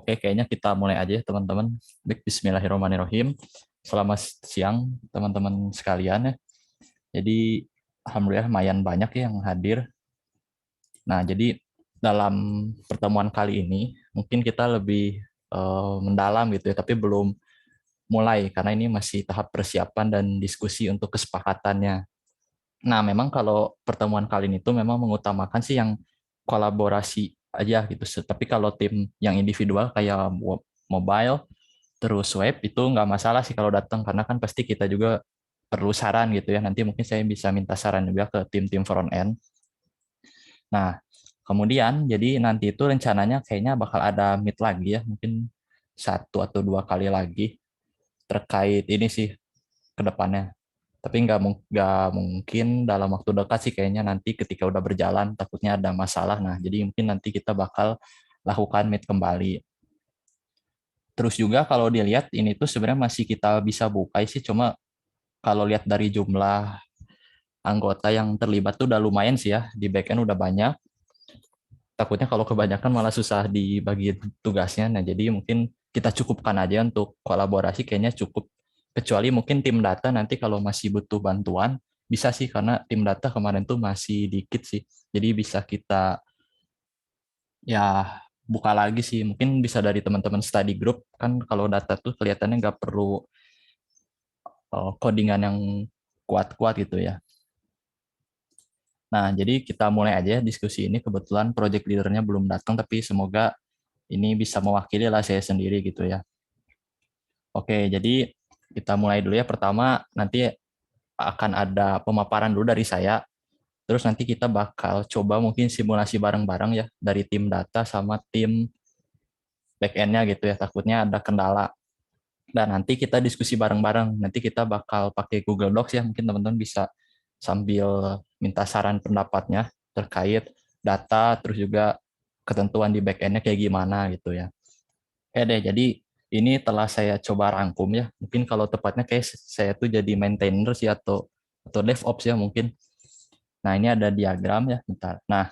Oke, kayaknya kita mulai aja ya teman-teman. Baik, Bismillahirrahmanirrahim. Selamat siang teman-teman sekalian ya. Jadi alhamdulillah lumayan banyak ya yang hadir. Nah, jadi dalam pertemuan kali ini mungkin kita lebih mendalam gitu ya, tapi belum mulai karena ini masih tahap persiapan dan diskusi untuk kesepakatannya. Nah, memang kalau pertemuan kali ini tuh memang mengutamakan sih yang kolaborasi aja gitu. Tapi kalau tim yang individual kayak mobile terus web itu nggak masalah sih kalau datang karena kan pasti kita juga perlu saran gitu ya. Nanti mungkin saya bisa minta saran juga ke tim-tim front end. Nah, kemudian jadi nanti itu rencananya kayaknya bakal ada meet lagi ya, mungkin satu atau dua kali lagi terkait ini sih ke depannya. Tapi nggak mungkin dalam waktu dekat sih kayaknya nanti ketika udah berjalan takutnya ada masalah. Nah, jadi mungkin nanti kita bakal lakukan meet kembali. Terus juga kalau dilihat ini tuh sebenarnya masih kita bisa buka sih, cuma kalau lihat dari jumlah anggota yang terlibat tuh udah lumayan sih ya, di backend udah banyak. Takutnya kalau kebanyakan malah susah dibagi tugasnya. Nah, jadi mungkin kita cukupkan aja untuk kolaborasi kayaknya cukup. Kecuali mungkin tim data nanti kalau masih butuh bantuan, bisa sih karena tim data kemarin tuh masih dikit sih. Jadi bisa kita ya buka lagi sih. Mungkin bisa dari teman-teman study group, kan kalau data tuh kelihatannya nggak perlu codingan yang kuat-kuat gitu ya. Nah, jadi kita mulai aja ya diskusi ini. Kebetulan project leader-nya belum datang, tapi semoga ini bisa mewakili lah saya sendiri gitu ya. Oke, jadi kita mulai dulu ya. Pertama, nanti akan ada pemaparan dulu dari saya. Terus nanti kita bakal coba mungkin simulasi bareng-bareng ya, dari tim data sama tim back-end-nya gitu ya. Takutnya ada kendala. Dan nanti kita diskusi bareng-bareng. Nanti kita bakal pakai Google Docs ya. Mungkin teman-teman bisa sambil minta saran pendapatnya terkait data, terus juga ketentuan di back-end-nya kayak gimana gitu ya. Oke deh, jadi ini telah saya coba rangkum ya. Mungkin kalau tepatnya kayak saya tuh jadi maintainer sih atau DevOps ya mungkin. Nah, ini ada diagram ya, bentar. Nah,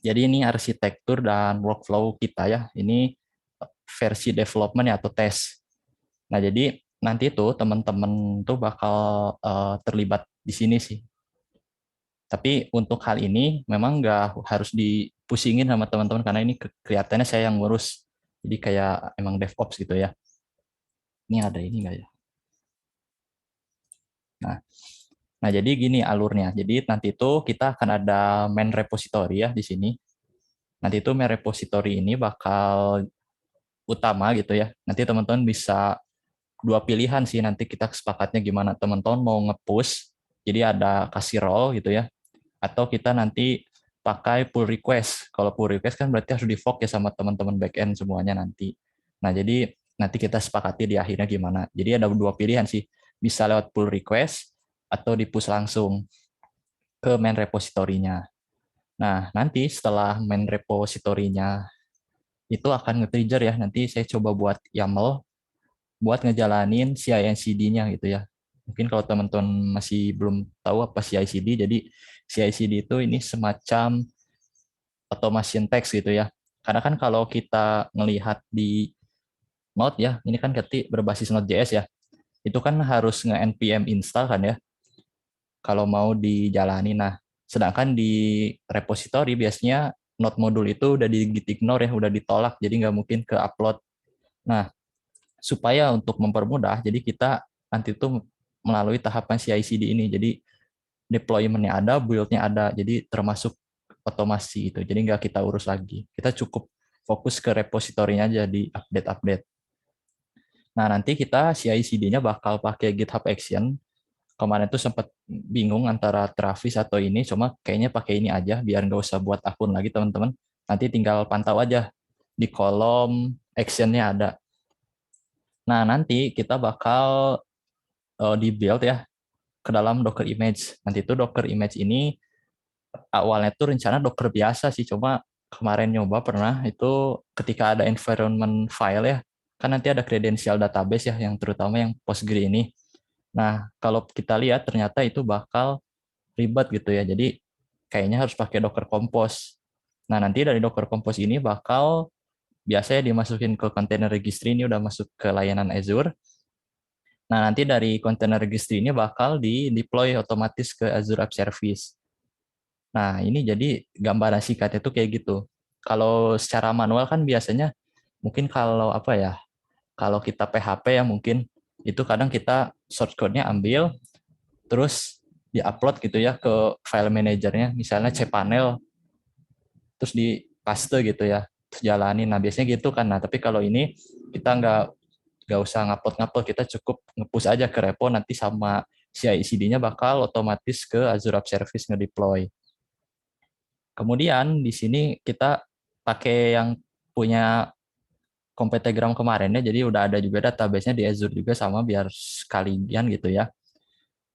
jadi ini arsitektur dan workflow kita ya. Ini versi development ya atau tes. Nah, jadi nanti tuh teman-teman tuh bakal terlibat di sini sih. Tapi untuk hal ini memang nggak harus dipusingin sama teman-teman karena ini kelihatannya saya yang ngurus. Jadi kayak emang DevOps gitu ya. Ini ada ini nggak ya? Nah, nah jadi gini alurnya. Jadi nanti itu kita akan ada main repository ya di sini. Nanti itu main repository ini bakal utama gitu ya. Nanti teman-teman bisa dua pilihan sih nanti kita sepakatnya gimana teman-teman mau nge-push. Jadi ada kasih role gitu ya. Atau kita nanti pakai pull request. Kalau pull request kan berarti harus di-fork ya sama teman-teman backend semuanya nanti. Nah, jadi nanti kita sepakati di akhirnya gimana. Jadi ada dua pilihan sih. Bisa lewat pull request atau di-push langsung ke main repository-nya. Nah, nanti setelah main repository-nya itu akan nge-trigger ya. Nanti saya coba buat YAML buat ngejalanin CI/CD-nya gitu ya. Mungkin kalau teman-teman masih belum tahu apa CI/CD, jadi CI/CD itu ini semacam automation text gitu ya. Karena kan kalau kita ngelihat di Node ya, ini kan ketik berbasis Node.js ya, itu kan harus nge-npm install kan ya, kalau mau dijalani. Nah, sedangkan di repository biasanya Node modul itu udah di git ignore ya, udah ditolak, jadi nggak mungkin ke upload. Nah, supaya untuk mempermudah, jadi kita nanti itu melalui tahapan CI/CD ini. Jadi deployment-nya ada, build-nya ada, jadi termasuk otomasi itu. Jadi nggak kita urus lagi. Kita cukup fokus ke repositorinya aja di update-update. Nah, nanti kita CI/CD-nya bakal pakai GitHub Action. Kemarin tuh sempat bingung antara Travis atau ini, cuma kayaknya pakai ini aja biar nggak usah buat akun lagi teman-teman. Nanti tinggal pantau aja di kolom action-nya ada. Nah, nanti kita bakal di build ya ke dalam Docker image. Nanti itu Docker image ini awalnya tuh rencana Docker biasa sih, cuma kemarin nyoba pernah itu ketika ada environment file ya, kan nanti ada credential database ya, yang terutama yang Postgre ini. Nah, kalau kita lihat ternyata itu bakal ribet gitu ya, jadi kayaknya harus pakai Docker Compose. Nah, nanti dari Docker Compose ini bakal biasanya dimasukin ke container registry, ini udah masuk ke layanan Azure. Nah, nanti dari container registry ini bakal di-deploy otomatis ke Azure App Service. Nah, ini jadi gambaran singkatnya tuh kayak gitu. Kalau secara manual kan biasanya mungkin kalau apa ya, kalau kita PHP ya mungkin itu kadang kita source code-nya ambil, terus di-upload gitu ya ke file manajernya, misalnya cpanel, terus di paste gitu ya, terus jalanin. Nah, biasanya gitu kan. Nah, tapi kalau ini kita nggak usah ngupload-ngupload, kita cukup nge-push aja ke repo, nanti sama CI/CD-nya bakal otomatis ke Azure App Service nge-deploy. Kemudian di sini kita pakai yang punya Competigram kemarin ya, jadi udah ada juga database-nya di Azure juga sama biar sekalian gitu ya.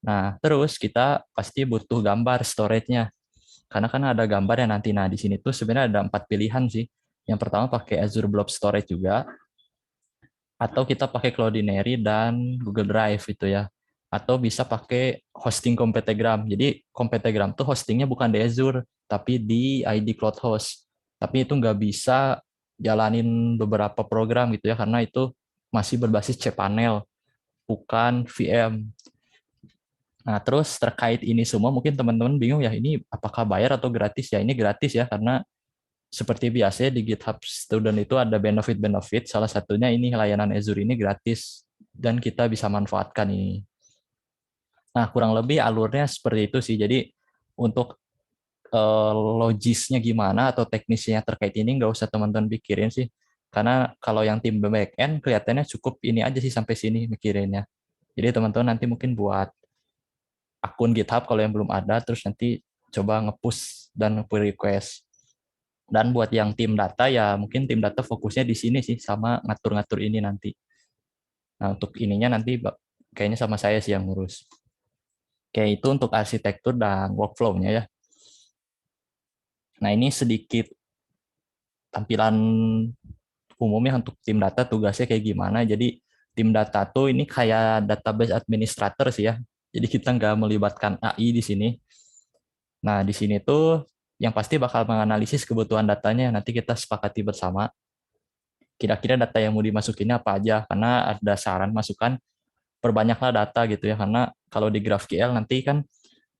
Nah, terus kita pasti butuh gambar storage-nya. Karena kan ada gambar yang nanti. Nah, di sini tuh sebenarnya ada 4 pilihan sih. Yang pertama pakai Azure Blob Storage juga, atau kita pakai Cloudinary dan Google Drive itu ya. Atau bisa pakai hosting Competigram. Jadi Competigram tuh hostingnya bukan di Azure, tapi di ID Cloud Host. Tapi itu nggak bisa jalanin beberapa program gitu ya, karena itu masih berbasis cPanel, bukan VM. Nah, terus terkait ini semua mungkin teman-teman bingung ya, ini apakah bayar atau gratis ya? Ini gratis ya, karena seperti biasa di GitHub Student itu ada benefit-benefit, salah satunya ini layanan Azure ini gratis dan kita bisa manfaatkan ini. Nah, kurang lebih alurnya seperti itu sih. Jadi untuk logisnya gimana atau teknisnya terkait ini nggak usah teman-teman pikirin sih. Karena kalau yang tim backend kelihatannya cukup ini aja sih sampai sini mikirinnya. Jadi teman-teman nanti mungkin buat akun GitHub kalau yang belum ada, terus nanti coba nge-push dan pull request. Dan buat yang tim data ya mungkin tim data fokusnya di sini sih sama ngatur-ngatur ini nanti. Nah, untuk ininya nanti kayaknya sama saya sih yang ngurus. Kayak itu untuk arsitektur dan workflow-nya ya. Nah, ini sedikit tampilan umumnya untuk tim data tugasnya kayak gimana. Jadi tim data tuh ini kayak database administrator sih ya. Jadi kita nggak melibatkan AI di sini. Nah, di sini tuh yang pasti bakal menganalisis kebutuhan datanya. Nanti kita sepakati bersama kira-kira data yang mau dimasukinnya apa aja. Karena ada saran masukan, perbanyaklah data gitu ya. Karena kalau di GraphQL nanti kan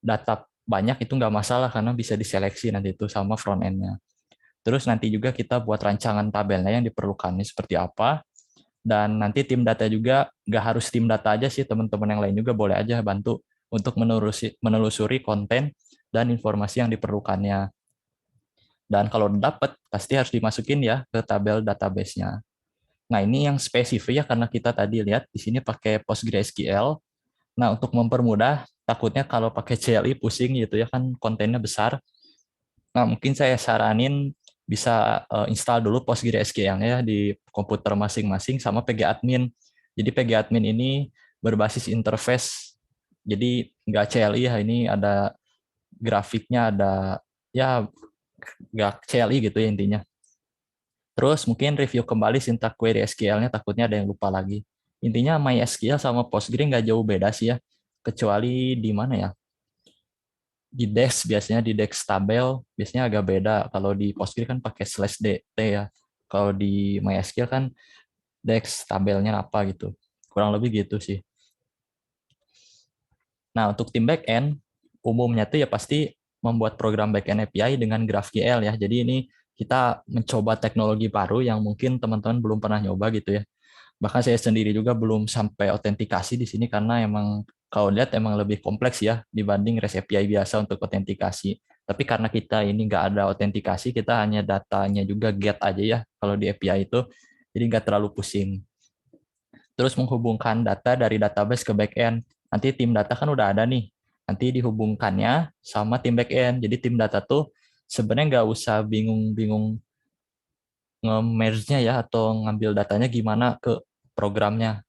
data banyak itu nggak masalah karena bisa diseleksi nanti itu sama front end-nya. Terus nanti juga kita buat rancangan tabelnya yang diperlukannya seperti apa. Dan nanti tim data juga nggak harus tim data aja sih, teman-teman yang lain juga boleh aja bantu untuk menelusuri konten dan informasi yang diperlukannya. Dan kalau dapat, pasti harus dimasukin ya ke tabel database-nya. Nah, ini yang spesifik ya, karena kita tadi lihat di sini pakai PostgreSQL. Nah, untuk mempermudah, takutnya kalau pakai CLI pusing gitu ya, kan kontennya besar. Nah, mungkin saya saranin bisa install dulu PostgreSQL-nya di komputer masing-masing sama pgadmin. Jadi pgadmin ini berbasis interface, jadi nggak CLI ya, ini ada grafiknya, ada ya nggak CLI gitu ya intinya. Terus mungkin review kembali sintak query SQL-nya, takutnya ada yang lupa lagi. Intinya MySQL sama Postgre nggak jauh beda sih ya, kecuali di mana ya? Di DEX biasanya, di DEX tabel biasanya agak beda. Kalau di Postgre kan pakai /dt ya. Kalau di MySQL kan DEX tabelnya apa gitu. Kurang lebih gitu sih. Nah, untuk tim backend, umumnya tuh ya pasti membuat program backend API dengan GraphQL ya. Jadi ini kita mencoba teknologi baru yang mungkin teman-teman belum pernah nyoba gitu ya. Bahkan saya sendiri juga belum sampai autentikasi di sini karena emang kalau lihat emang lebih kompleks ya dibanding REST API biasa untuk autentikasi. Tapi karena kita ini nggak ada autentikasi, kita hanya datanya juga get aja ya kalau di API itu, jadi nggak terlalu pusing. Terus menghubungkan data dari database ke backend. Nanti tim data kan udah ada nih, nanti dihubungkannya sama tim backend. Jadi tim data tuh sebenarnya nggak usah bingung-bingung nge-merge-nya ya atau ngambil datanya gimana ke programnya.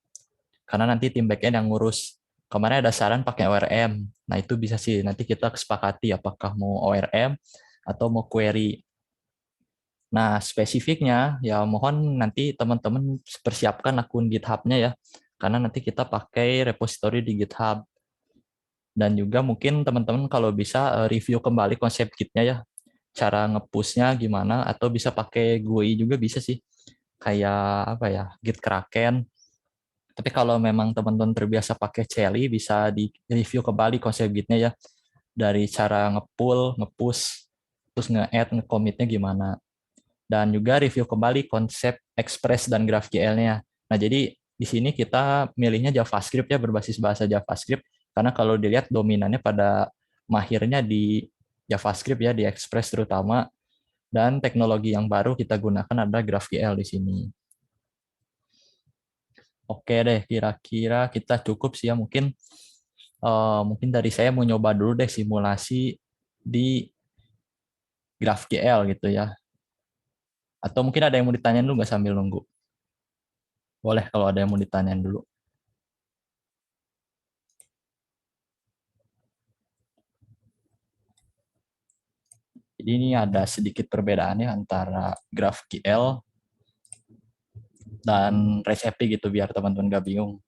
Karena nanti tim backend yang ngurus. Kemarin ada saran pakai ORM. Nah, itu bisa sih. Nanti kita kesepakati apakah mau ORM atau mau query. Nah, spesifiknya ya mohon nanti teman-teman persiapkan akun GitHub-nya ya. Karena nanti kita pakai repository di GitHub. Dan juga mungkin teman-teman kalau bisa review kembali konsep Git-nya ya. Cara nge-push-nya gimana, atau bisa pakai GUI juga bisa sih. kayak apa ya, Git-Kraken. Tapi kalau memang teman-teman terbiasa pakai Celi, bisa di-review kembali konsep Git-nya ya. Dari cara nge-pull, nge-push, terus nge-add, nge-commit-nya gimana. Dan juga review kembali konsep Express dan GraphQL-nya. Nah, jadi di sini kita milihnya JavaScript ya, berbasis bahasa JavaScript. Karena kalau dilihat dominannya pada mahirnya di JavaScript ya, di Express terutama. Dan teknologi yang baru kita gunakan adalah GraphQL di sini. Oke deh, kira-kira kita cukup sih ya. Mungkin dari saya mau nyoba dulu deh simulasi di GraphQL gitu ya. Atau mungkin ada yang mau ditanyain dulu nggak sambil nunggu? Boleh kalau ada yang mau ditanyain dulu. Jadi ini ada sedikit perbedaannya antara GraphQL dan REST API gitu biar teman-teman nggak bingung.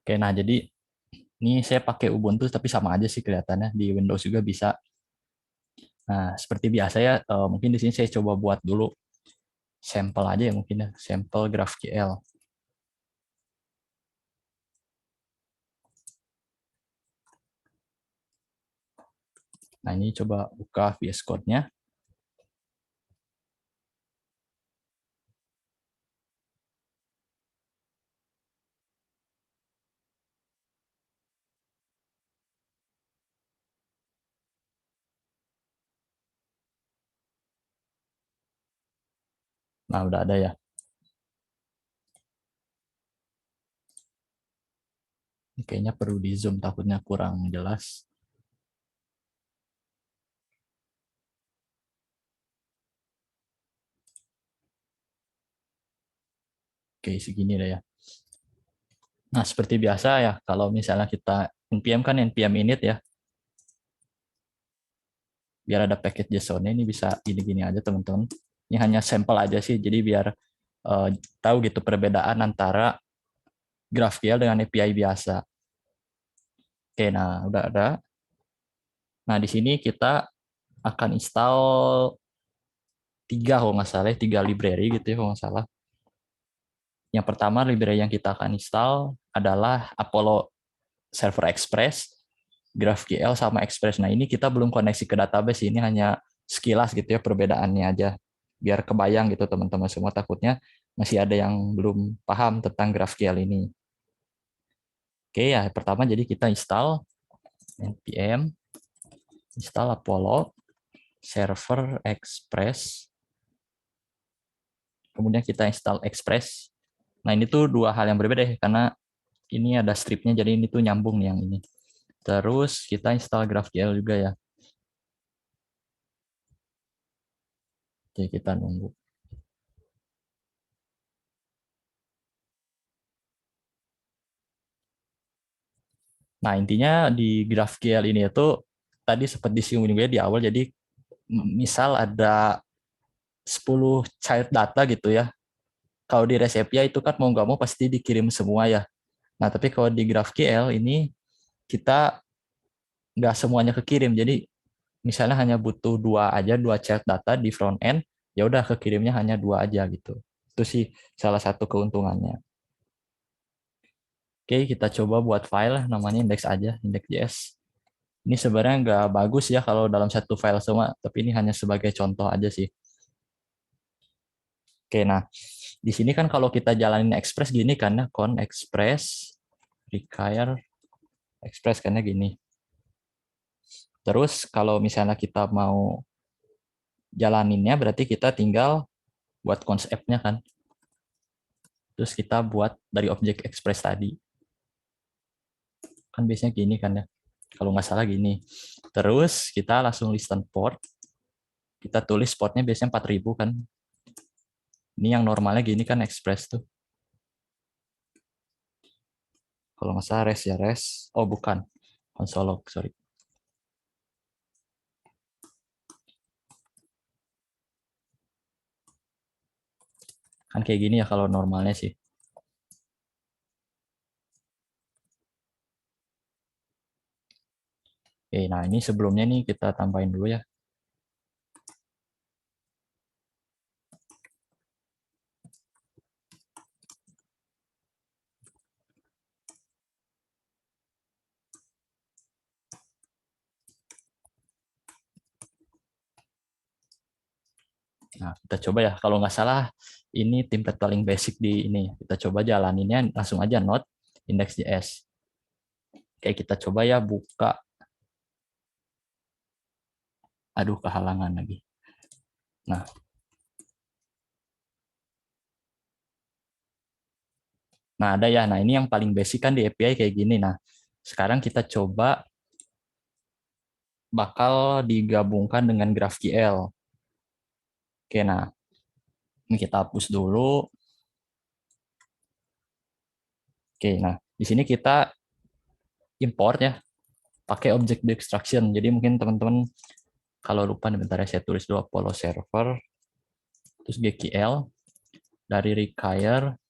Oke, nah jadi ini saya pakai Ubuntu tapi sama aja sih kelihatannya di Windows juga bisa. Nah, seperti biasa ya, mungkin di sini saya coba buat dulu sampel aja ya mungkin ya, sampel GraphQL. Nah, ini coba buka VS Code-nya. Nah, udah ada ya. Ini kayaknya perlu di zoom, takutnya kurang jelas. Oke, segini deh ya. Nah, seperti biasa ya, kalau misalnya kita npm kan npm init ya, biar ada package JSON-nya ini bisa gini-gini aja teman-teman. Ini hanya sampel aja sih, jadi biar uh, tahu gitu perbedaan antara GraphQL dengan API biasa. Oke, nah udah ada. Nah, di sini kita akan install 3 kalau nggak salah, 3 library gitu ya kalau nggak salah. Yang pertama library yang kita akan install adalah Apollo Server Express, GraphQL sama Express. Nah, ini kita belum koneksi ke database, ini hanya sekilas gitu ya perbedaannya aja. Biar kebayang gitu teman-teman semua, takutnya masih ada yang belum paham tentang GraphQL ini. Oke ya, pertama jadi kita install npm install Apollo Server Express. Kemudian kita install Express. Nah, ini tuh dua hal yang berbeda ya, karena ini ada stripnya, jadi ini tuh nyambung nih yang ini. Terus kita install GraphQL juga ya. Oke, kita nunggu. Nah, intinya di GraphQL ini itu tadi seperti disinggung juga di awal, jadi misal ada 10 child data gitu ya. Kalau di REST API itu kan mau nggak mau pasti dikirim semua ya. Nah, tapi kalau di GraphQL ini kita nggak semuanya kekirim. Jadi misalnya hanya butuh dua aja, dua child data di front end, ya udah kekirimnya hanya dua aja gitu. Itu sih salah satu keuntungannya. Oke, kita coba buat file namanya index aja, index.js. Ini sebenarnya nggak bagus ya kalau dalam satu file semua, tapi ini hanya sebagai contoh aja sih. Oke, nah di sini kan kalau kita jalanin Express gini kan ya, con Express require Express karena gini. Terus kalau misalnya kita mau jalaninnya berarti kita tinggal buat konsepnya kan. Terus kita buat dari objek Express tadi. Kan biasanya gini kan ya. Kalau nggak salah gini. Terus kita langsung listen port. Kita tulis portnya biasanya 4000 kan. Ini yang normalnya gini kan Express tuh. Kalau nggak salah res ya res. Oh bukan. Console log, sorry. Kan kayak gini ya kalau normalnya sih. Oke, nah ini sebelumnya nih kita tambahin dulu ya. Nah, kita coba ya. Kalau nggak salah, ini template paling basic di ini. Kita coba jalaninnya langsung aja node index.js. Kayak kita coba ya buka. Aduh, kehalangan lagi. Nah, ada ya. Nah, ini yang paling basic kan di API kayak gini. Nah, sekarang kita coba bakal digabungkan dengan GraphQL. Oke, nah, ini kita hapus dulu. Oke, nah, di sini kita import ya, pakai object extraction. Jadi mungkin teman-teman kalau lupa nih bentar ya, saya tulis dulu Apollo server, terus GQL, dari require,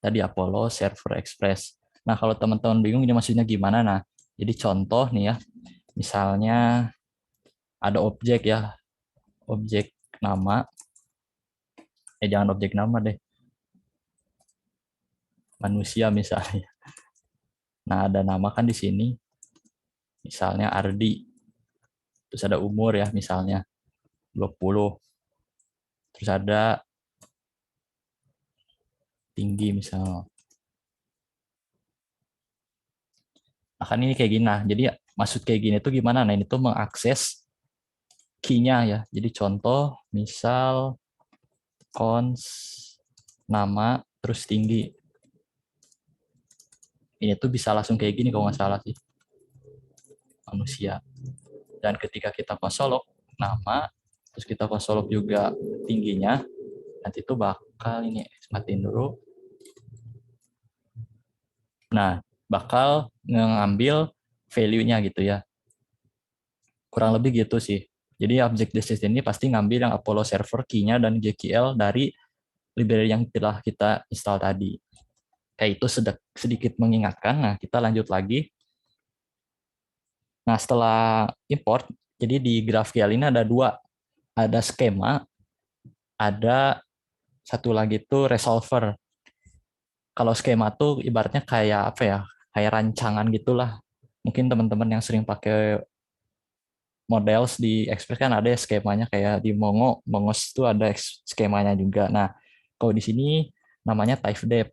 tadi Apollo server express. Nah, kalau teman-teman bingung ini maksudnya gimana, nah, jadi contoh nih ya, misalnya ada objek ya, objek nama, jangan objek nama deh, manusia misalnya. Nah, ada nama kan di sini, misalnya Ardi, terus ada umur ya, misalnya 20, terus ada tinggi misalnya. Nah, kan ini kayak gini. Nah, jadi maksud kayak gini tuh gimana? Nah, ini tuh mengakses key-nya ya. Jadi contoh, misal cons nama terus tinggi. Ini tuh bisa langsung kayak gini kalau nggak salah sih. Manusia. Dan ketika kita konsolog nama, terus kita konsolog juga tingginya, nanti tuh bakal ini matiin dulu. Nah, bakal ngambil value-nya gitu ya. Kurang lebih gitu sih. Jadi object destination ini pasti ngambil yang Apollo server key-nya dan GQL dari library yang telah kita install tadi. Kayak itu sedikit mengingatkan. Nah, kita lanjut lagi. Nah, setelah import, jadi di GraphQL ini ada dua. Ada skema, ada satu lagi tuh resolver. Kalau skema tuh ibaratnya kayak apa ya? Kayak rancangan gitulah. Mungkin teman-teman yang sering pakai models di Express kan ada ya skemanya kayak di Mongo, Mongos itu ada skemanya juga. Nah, kalau di sini namanya typedef.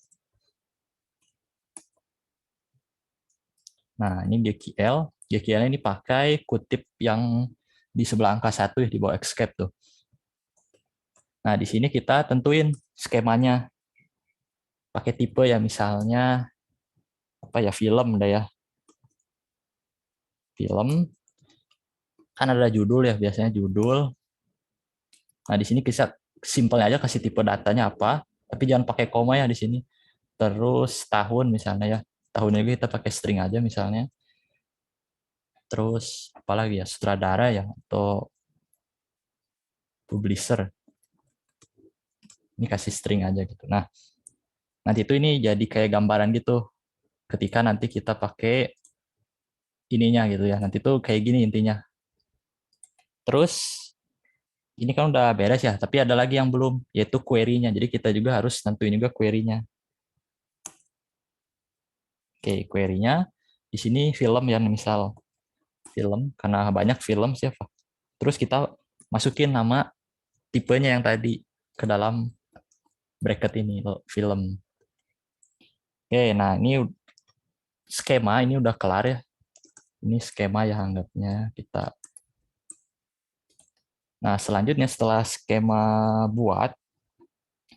Nah, ini GQL. GQL ini pakai kutip yang di sebelah angka 1 ya, di bawah escape tuh. Nah, di sini kita tentuin skemanya. Pakai tipe ya, misalnya apa ya, film dah ya. Film kan ada judul ya, biasanya judul. Nah, di sini kita simpel aja kasih tipe datanya apa, tapi jangan pakai koma ya di sini. Terus tahun misalnya ya. Tahunnya kita pakai string aja misalnya. Terus apalagi ya, sutradara ya atau publisher. Ini kasih string aja gitu. Nah, nanti itu ini jadi kayak gambaran gitu. Ketika nanti kita pakai ininya gitu ya. Nanti tuh kayak gini intinya. Terus ini kan udah beres ya, tapi ada lagi yang belum, yaitu query-nya. Jadi kita juga harus tentuin juga query-nya. Oke, query-nya di sini film ya, misal film karena banyak film siapa. Terus kita masukin nama tipenya yang tadi ke dalam bracket ini film. Oke, nah ini skema ini udah kelar ya. Ini skema ya anggapnya kita. Nah, selanjutnya setelah skema buat,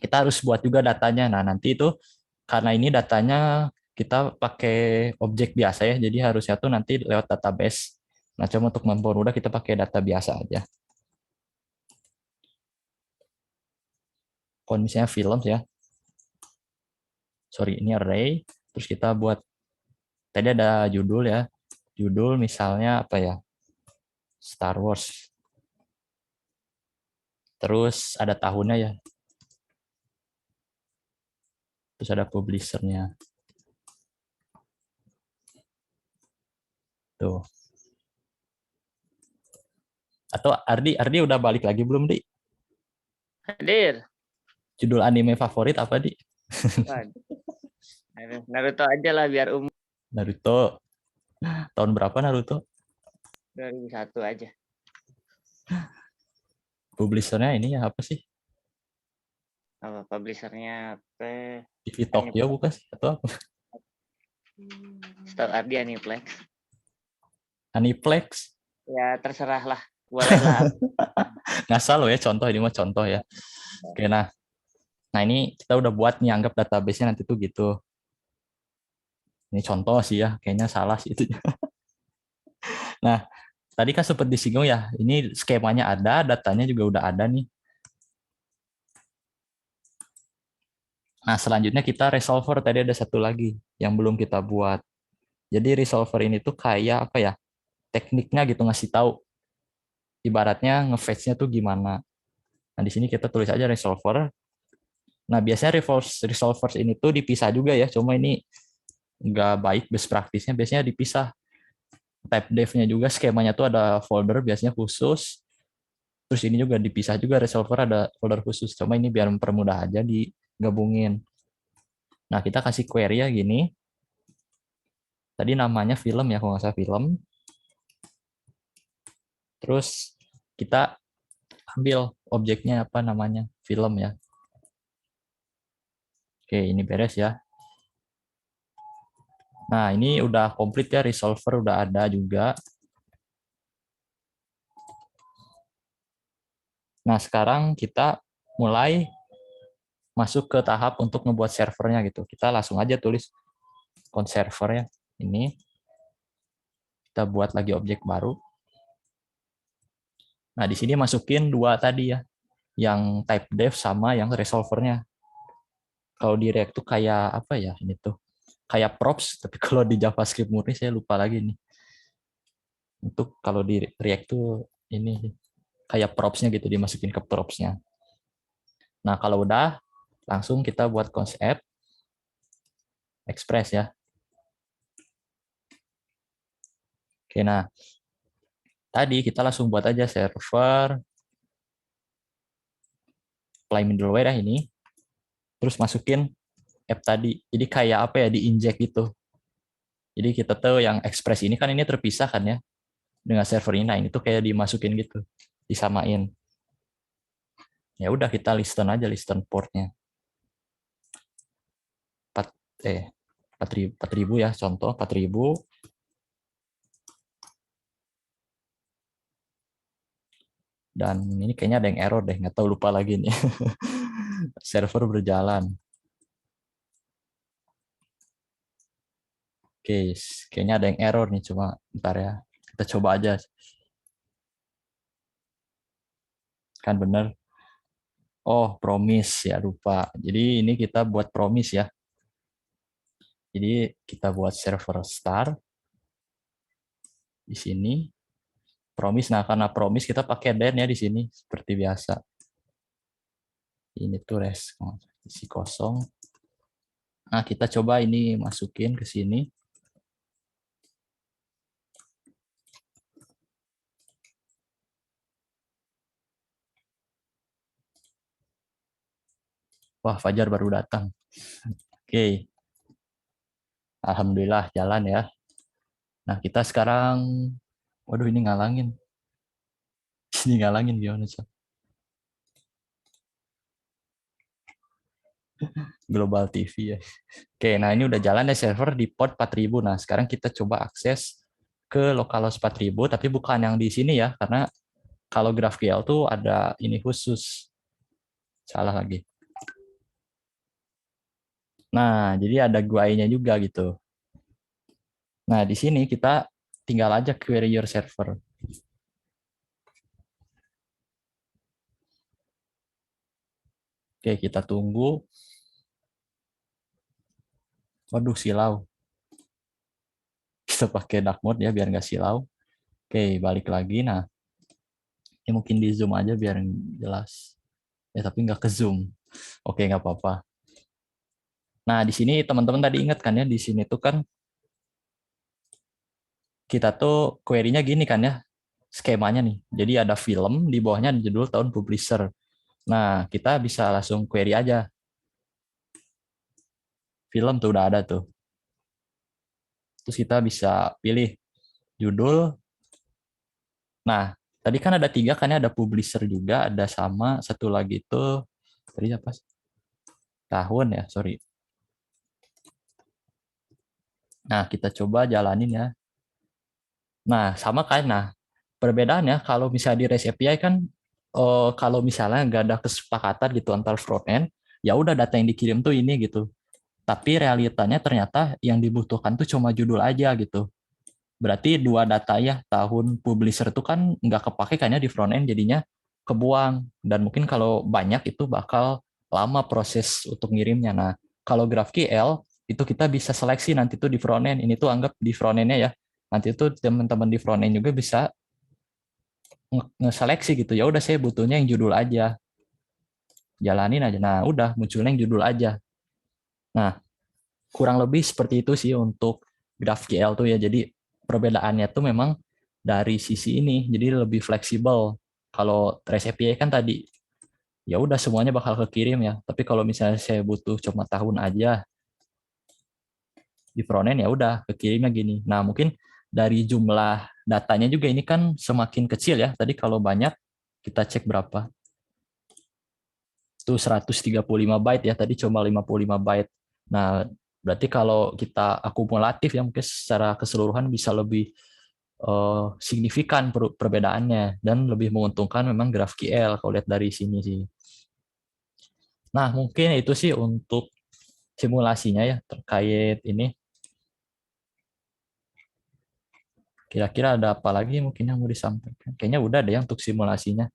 kita harus buat juga datanya. Nah, nanti itu karena ini datanya kita pakai objek biasa ya, jadi harusnya tuh nanti lewat database. Nah, cuma untuk mempermudah kita pakai data biasa aja. Kalau misalnya film ya, sorry ini array, terus kita buat, tadi ada judul ya, judul misalnya apa ya, Star Wars. Terus ada tahunnya ya, terus ada publishernya. Tuh. Atau Ardi udah balik lagi belum, Di? Hadir. Judul anime favorit apa, Di? Waduh. Naruto aja lah biar umum. Naruto. Tahun berapa Naruto? 2001 aja. Publishernya ini ya apa sih? Apa publishernya TV Tokyo bukan sih? Atau apa? Star Ardi Aniplex. Aniplex? Ya terserah lah. Boleh lah. Ngasal loh ya, contoh ini mah contoh ya. Oke, nah ini kita udah buat nih, anggap database-nya nanti tuh gitu. Ini contoh sih ya, kayaknya salah sih itu. Nah, tadi kan sempat disinggung ya, ini skemanya ada, datanya juga udah ada nih. Nah, selanjutnya kita resolver, tadi ada satu lagi yang belum kita buat. Jadi resolver ini tuh kayak apa ya, tekniknya gitu, ngasih tahu. Ibaratnya nge-fetch-nya tuh gimana. Nah, di sini kita tulis aja resolver. Nah, biasanya resolvers ini tuh dipisah juga ya, cuma ini nggak baik best practice-nya, biasanya dipisah. Type dev-nya juga skemanya tuh ada folder biasanya khusus. Terus ini juga dipisah juga, resolver ada folder khusus. Cuma ini biar mempermudah aja digabungin. Nah, kita kasih query ya gini. Tadi namanya film ya, kalau nggak salah film. Terus kita ambil objeknya apa namanya, film ya. Oke, ini beres ya. Nah, ini udah komplit ya, resolver udah ada juga. Nah, sekarang kita mulai masuk ke tahap untuk ngebuat servernya gitu. Kita langsung aja tulis server ya. Ini kita buat lagi objek baru. Nah, di sini masukin dua tadi ya, yang type dev sama yang resolvernya. Kalau di React tuh kayak apa ya ini tuh? Kayak props, tapi kalau di JavaScript murni saya lupa lagi nih. Untuk kalau di React tuh ini kayak propsnya gitu, dimasukin ke propsnya. Nah, kalau udah, langsung kita buat konsep express ya. Oke, nah tadi kita langsung buat aja server apply middleware ya ini, terus masukin app tadi. Jadi kayak apa ya, di-inject gitu. Jadi kita tahu yang express ini kan ini terpisah kan ya dengan server ini. Nah, ini tuh kayak dimasukin gitu, disamain. Ya udah kita listen portnya. 4000 ya, contoh 4000. Dan ini kayaknya ada yang error deh, nggak tahu, lupa lagi nih. Server berjalan. Oke, kayaknya ada yang error nih, cuma bentar ya. Kita coba aja. Kan bener. Oh, promise ya, lupa. Jadi ini kita buat promise ya. Jadi kita buat server start di sini. Promise, nah karena promise kita pakai then ya di sini seperti biasa. Ini tuh isi kosong. Nah, kita coba ini masukin ke sini. Wah, Fajar baru datang. Oke. Alhamdulillah jalan ya. Nah, kita sekarang, waduh ini ngalangin. Ini ngalangin gimana, Cok? Global TV ya. Oke, nah ini udah jalan ya server di port 4000. Nah, sekarang kita coba akses ke localhost 4000, tapi bukan yang di sini ya, karena kalau GraphQL tuh ada ini khusus. Salah lagi. Nah, jadi ada GUI-nya juga gitu. Nah, di sini kita tinggal aja query your server. Oke, kita tunggu. Waduh, silau. Kita pakai dark mode ya, biar nggak silau. Oke, balik lagi. Nah, ini mungkin di zoom aja biar jelas. Ya, tapi nggak ke zoom. Oke, nggak apa-apa. Nah, di sini teman-teman tadi ingat kan ya, di sini tuh kan kita tuh query-nya gini kan ya, skemanya nih. Jadi ada film, di bawahnya ada judul tahun publisher. Nah, kita bisa langsung query aja. Film tuh udah ada tuh. Terus kita bisa pilih judul. Nah, tadi kan ada 3 kan ya, ada publisher juga, ada sama satu lagi itu tadi apa sih? Tahun ya, sorry. Nah, kita coba jalanin ya. Nah, sama kan. Nah, perbedaannya kalau misalnya di REST API kan kalau misalnya nggak ada kesepakatan gitu antar front end, ya udah data yang dikirim tuh ini gitu. Tapi realitanya ternyata yang dibutuhkan tuh cuma judul aja gitu. Berarti 2 data ya, tahun publisher itu kan nggak kepake kayaknya di front end, jadinya kebuang. Dan mungkin kalau banyak itu bakal lama proses untuk ngirimnya. Nah, kalau GraphQL itu kita bisa seleksi nanti tuh di front end. Ini tuh anggap di front end-nya ya. Nanti tuh teman-teman di front end juga bisa nge-seleksi gitu. Ya udah saya butuhnya yang judul aja. Jalanin aja. Nah, udah munculnya yang judul aja. Nah, kurang lebih seperti itu sih untuk GraphQL tuh ya. Jadi perbedaannya tuh memang dari sisi ini, jadi lebih fleksibel. Kalau REST API kan tadi ya udah semuanya bakal kekirim ya. Tapi kalau misalnya saya butuh cuma tahun aja di frontend ya udah kekirimnya gini. Nah, mungkin dari jumlah datanya juga ini kan semakin kecil ya. Tadi kalau banyak kita cek berapa? Itu 135 byte ya. Tadi cuma 55 byte. Nah, berarti kalau kita akumulatif ya mungkin secara keseluruhan bisa lebih signifikan perbedaannya dan lebih menguntungkan memang GraphQL kalau lihat dari sini sih. Nah, mungkin itu sih untuk simulasinya ya terkait ini. Kira-kira ada apa lagi mungkin yang mau disampaikan? Kayaknya udah deh ya untuk simulasinya.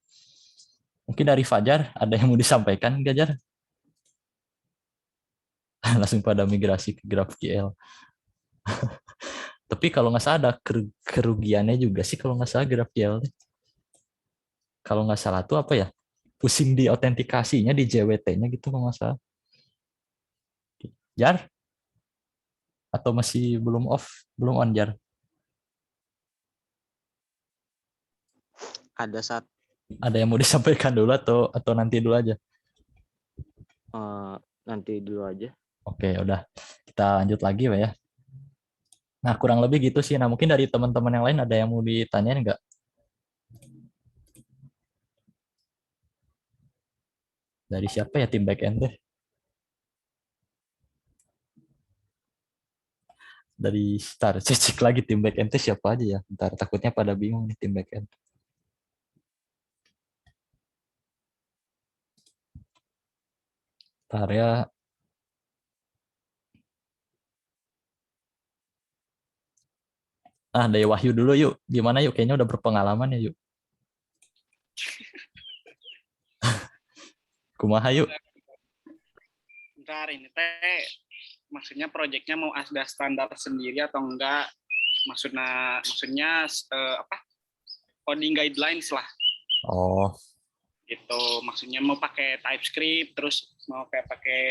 Mungkin dari Fajar ada yang mau disampaikan, Gajar? Langsung pada migrasi ke GraphQL. Tapi kalau nggak salah ada kerugiannya juga sih kalau nggak salah GraphQL. Kalau nggak salah tuh apa ya? Pusing di autentikasinya di JWT-nya gitu kalau nggak salah. Jar? Atau masih belum off? Belum on, Jar? Ada saat Ada yang mau disampaikan dulu atau nanti dulu aja? nanti dulu aja. Oke, udah. Kita lanjut lagi Pak ya. Nah, kurang lebih gitu sih. Nah, mungkin dari teman-teman yang lain ada yang mau ditanyain nggak? Dari siapa ya tim backend deh? Dari Star. Cek lagi tim backend siapa aja ya. Ntar takutnya pada bingung nih tim backend. Ntar ya. Ah, dari Wahyu dulu yuk. Gimana yuk? Kayaknya udah berpengalaman ya yuk. Kumaha yuk? Bentar, ini teh maksudnya proyeknya mau ada standar sendiri atau enggak? Maksudnya apa? Coding guidelines lah. Oh, Gitu. Maksudnya mau pakai TypeScript, terus mau kayak pakai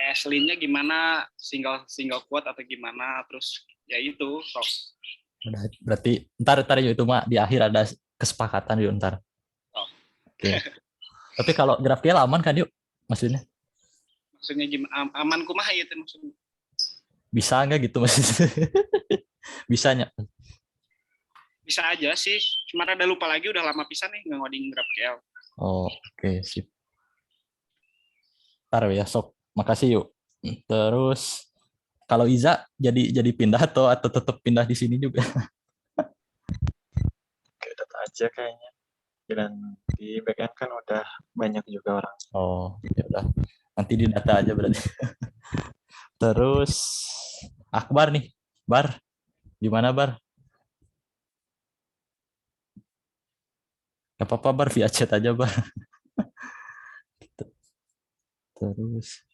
ESLint-nya gimana? Single quote atau gimana? Terus ya itu. So. berarti ntar yuk itu mah di akhir ada kesepakatan yuk ntar. Oh. Oke. Tapi kalau GraphQL aman kan yuk? Maksudnya? Maksudnya gimana? Aman kumaha itu maksudnya? Bisa nggak gitu maksudnya? Bisanya. Bisa aja sih. Cuma ada lupa lagi udah lama pisan nih ngoding GraphQL. Oh, oke, sip. Ntar ya, sok. Makasih yuk. Terus kalau Iza jadi pindah atau tetap pindah di sini juga? Oke, data aja kayaknya. Dan di backend kan udah banyak juga orang. Oh, ya udah. Nanti di data aja berarti. Terus Akbar nih, Bar, gimana Bar? Gak apa-apa Bar, via chat aja Bar. Terus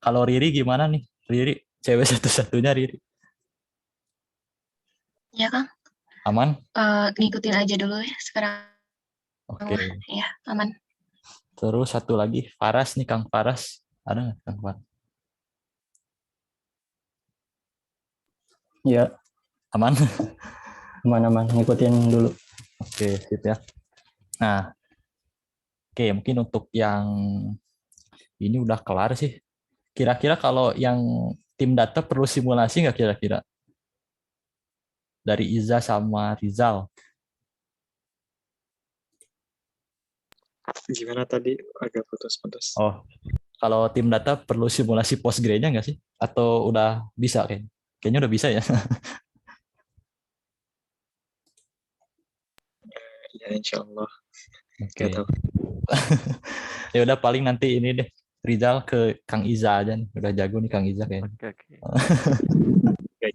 kalau Riri gimana nih? Riri, cewek satu-satunya Riri. Ya Kang, Aman? ngikutin aja dulu ya sekarang. Oke. Ya, aman. Terus satu lagi, Faras nih Kang Faras. Ada nggak Kang Faras? Ya, Aman? aman-aman. Ngikutin dulu. Oke, sip ya. Nah, oke mungkin untuk yang ini udah kelar sih. Kira-kira kalau yang tim data perlu simulasi nggak kira-kira? Dari Iza sama Rizal. Gimana tadi? Agak putus-putus. Oh, kalau tim data perlu simulasi Postgre-nya nggak sih? Atau udah bisa kayaknya? Kayaknya udah bisa ya. Ya, insya Allah. Oke. Nggak tahu. Ya udah paling nanti ini deh Rizal ke Kang Iza aja nih. Udah jago nih Kang Iza kayaknya. Oke.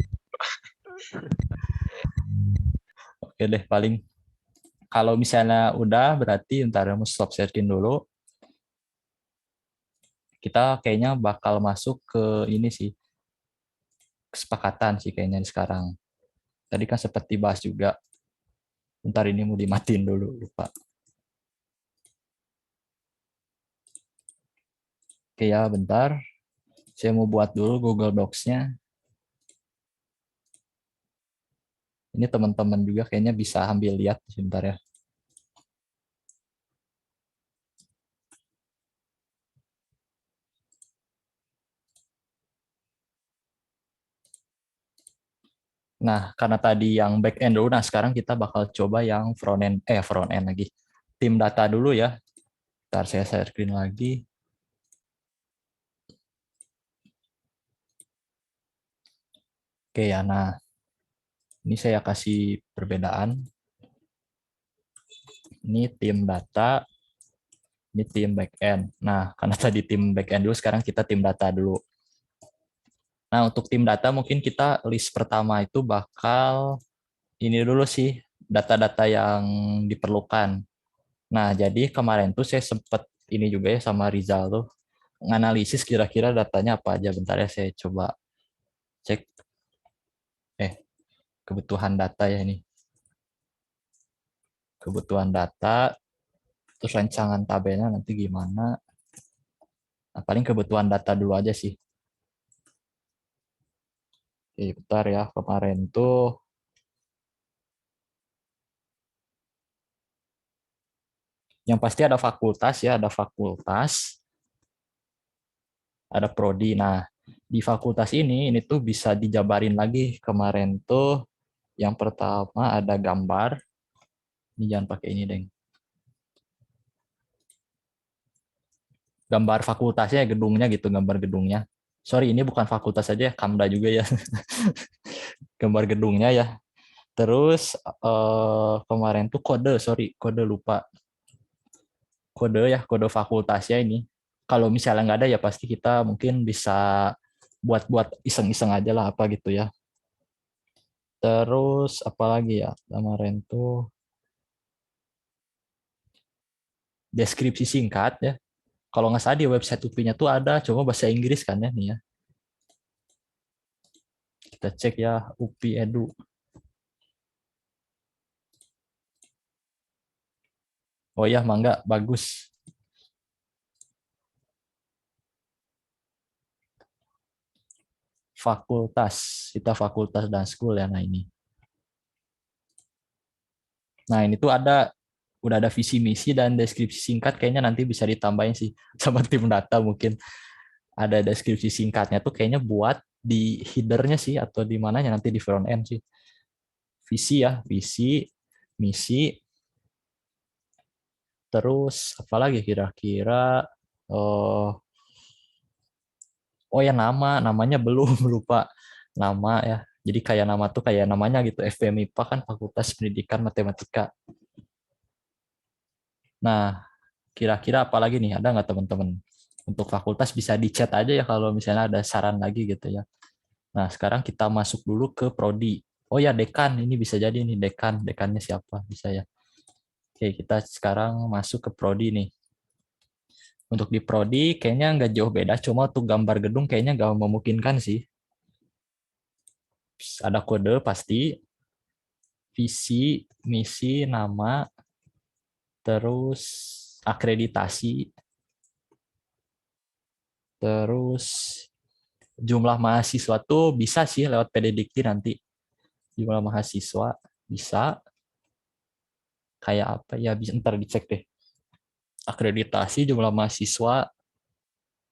Oke deh paling kalau misalnya udah berarti ntar mau stop sharing dulu. Kita kayaknya bakal masuk ke ini sih. Kesepakatan sih kayaknya sekarang. Tadi kan seperti bahas juga. Ntar ini mau dimatiin dulu, lupa. Oke ya, bentar. Saya mau buat dulu Google Docs-nya. Ini teman-teman juga kayaknya bisa ambil lihat sebentar ya. Nah, karena tadi yang back end dulu, nah sekarang kita bakal coba yang front end lagi. Tim data dulu ya. Ntar saya share screen lagi. Oke ya, nah ini saya kasih perbedaan. Ini tim data, ini tim back end. Nah, karena tadi tim back end dulu, sekarang kita tim data dulu. Nah, untuk tim data mungkin kita list pertama itu bakal ini dulu sih, data-data yang diperlukan. Nah, jadi kemarin tuh saya sempat ini juga ya sama Rizal tuh, nganalisis kira-kira datanya apa aja. Bentar ya, saya coba cek. Kebutuhan data ya ini. Kebutuhan data, terus rancangan tabelnya nanti gimana. Nah, paling kebutuhan data dulu aja sih. Oke, bentar ya, kemarin tuh yang pasti ada fakultas ya, ada fakultas, ada prodi. Nah, di fakultas ini tuh bisa dijabarin lagi. Kemarin tuh yang pertama ada gambar. Ini jangan pakai ini, Deng. Gambar fakultasnya, gedungnya gitu, gambar gedungnya. Sorry, ini bukan fakultas saja, Kamda juga ya. Gambar gedungnya ya. Terus kemarin tuh kode lupa. Kode ya, kode fakultasnya ini. Kalau misalnya nggak ada ya pasti kita mungkin bisa buat iseng-iseng aja lah apa gitu ya. Terus apalagi ya kemarin tuh deskripsi singkat ya. Kalau nggak salah di website UPI-nya tuh ada, cuma bahasa Inggris kan ya nih ya. Kita cek ya UPI Edu. Oh ya, mangga bagus. Fakultas, kita fakultas dan school ya. Nah ini. Nah ini tuh udah ada visi misi dan deskripsi singkat, kayaknya nanti bisa ditambahin sih sama tim data mungkin. Ada deskripsi singkatnya tuh kayaknya buat di header-nya sih atau di mananya nanti di front end sih. Visi ya, visi, misi. Terus apalagi kira-kira oh ya namanya belum lupa nama ya. Jadi kayak nama tuh kayak namanya gitu, FPMIPA kan Fakultas Pendidikan Matematika. Nah, kira-kira apa lagi nih? Ada nggak teman-teman? Untuk fakultas bisa di chat aja ya kalau misalnya ada saran lagi gitu ya. Nah, sekarang kita masuk dulu ke prodi. Oh ya, dekan. Ini bisa jadi nih dekan. Dekannya siapa? Bisa ya. Oke, kita sekarang masuk ke prodi nih. Untuk di prodi kayaknya nggak jauh beda, cuma untuk gambar gedung kayaknya nggak memungkinkan sih. Ada kode pasti, visi, misi, nama, terus akreditasi, terus jumlah mahasiswa tuh bisa sih lewat PDDikti nanti. Jumlah mahasiswa bisa, kayak apa ya, bisa ntar dicek deh. Akreditasi, jumlah mahasiswa,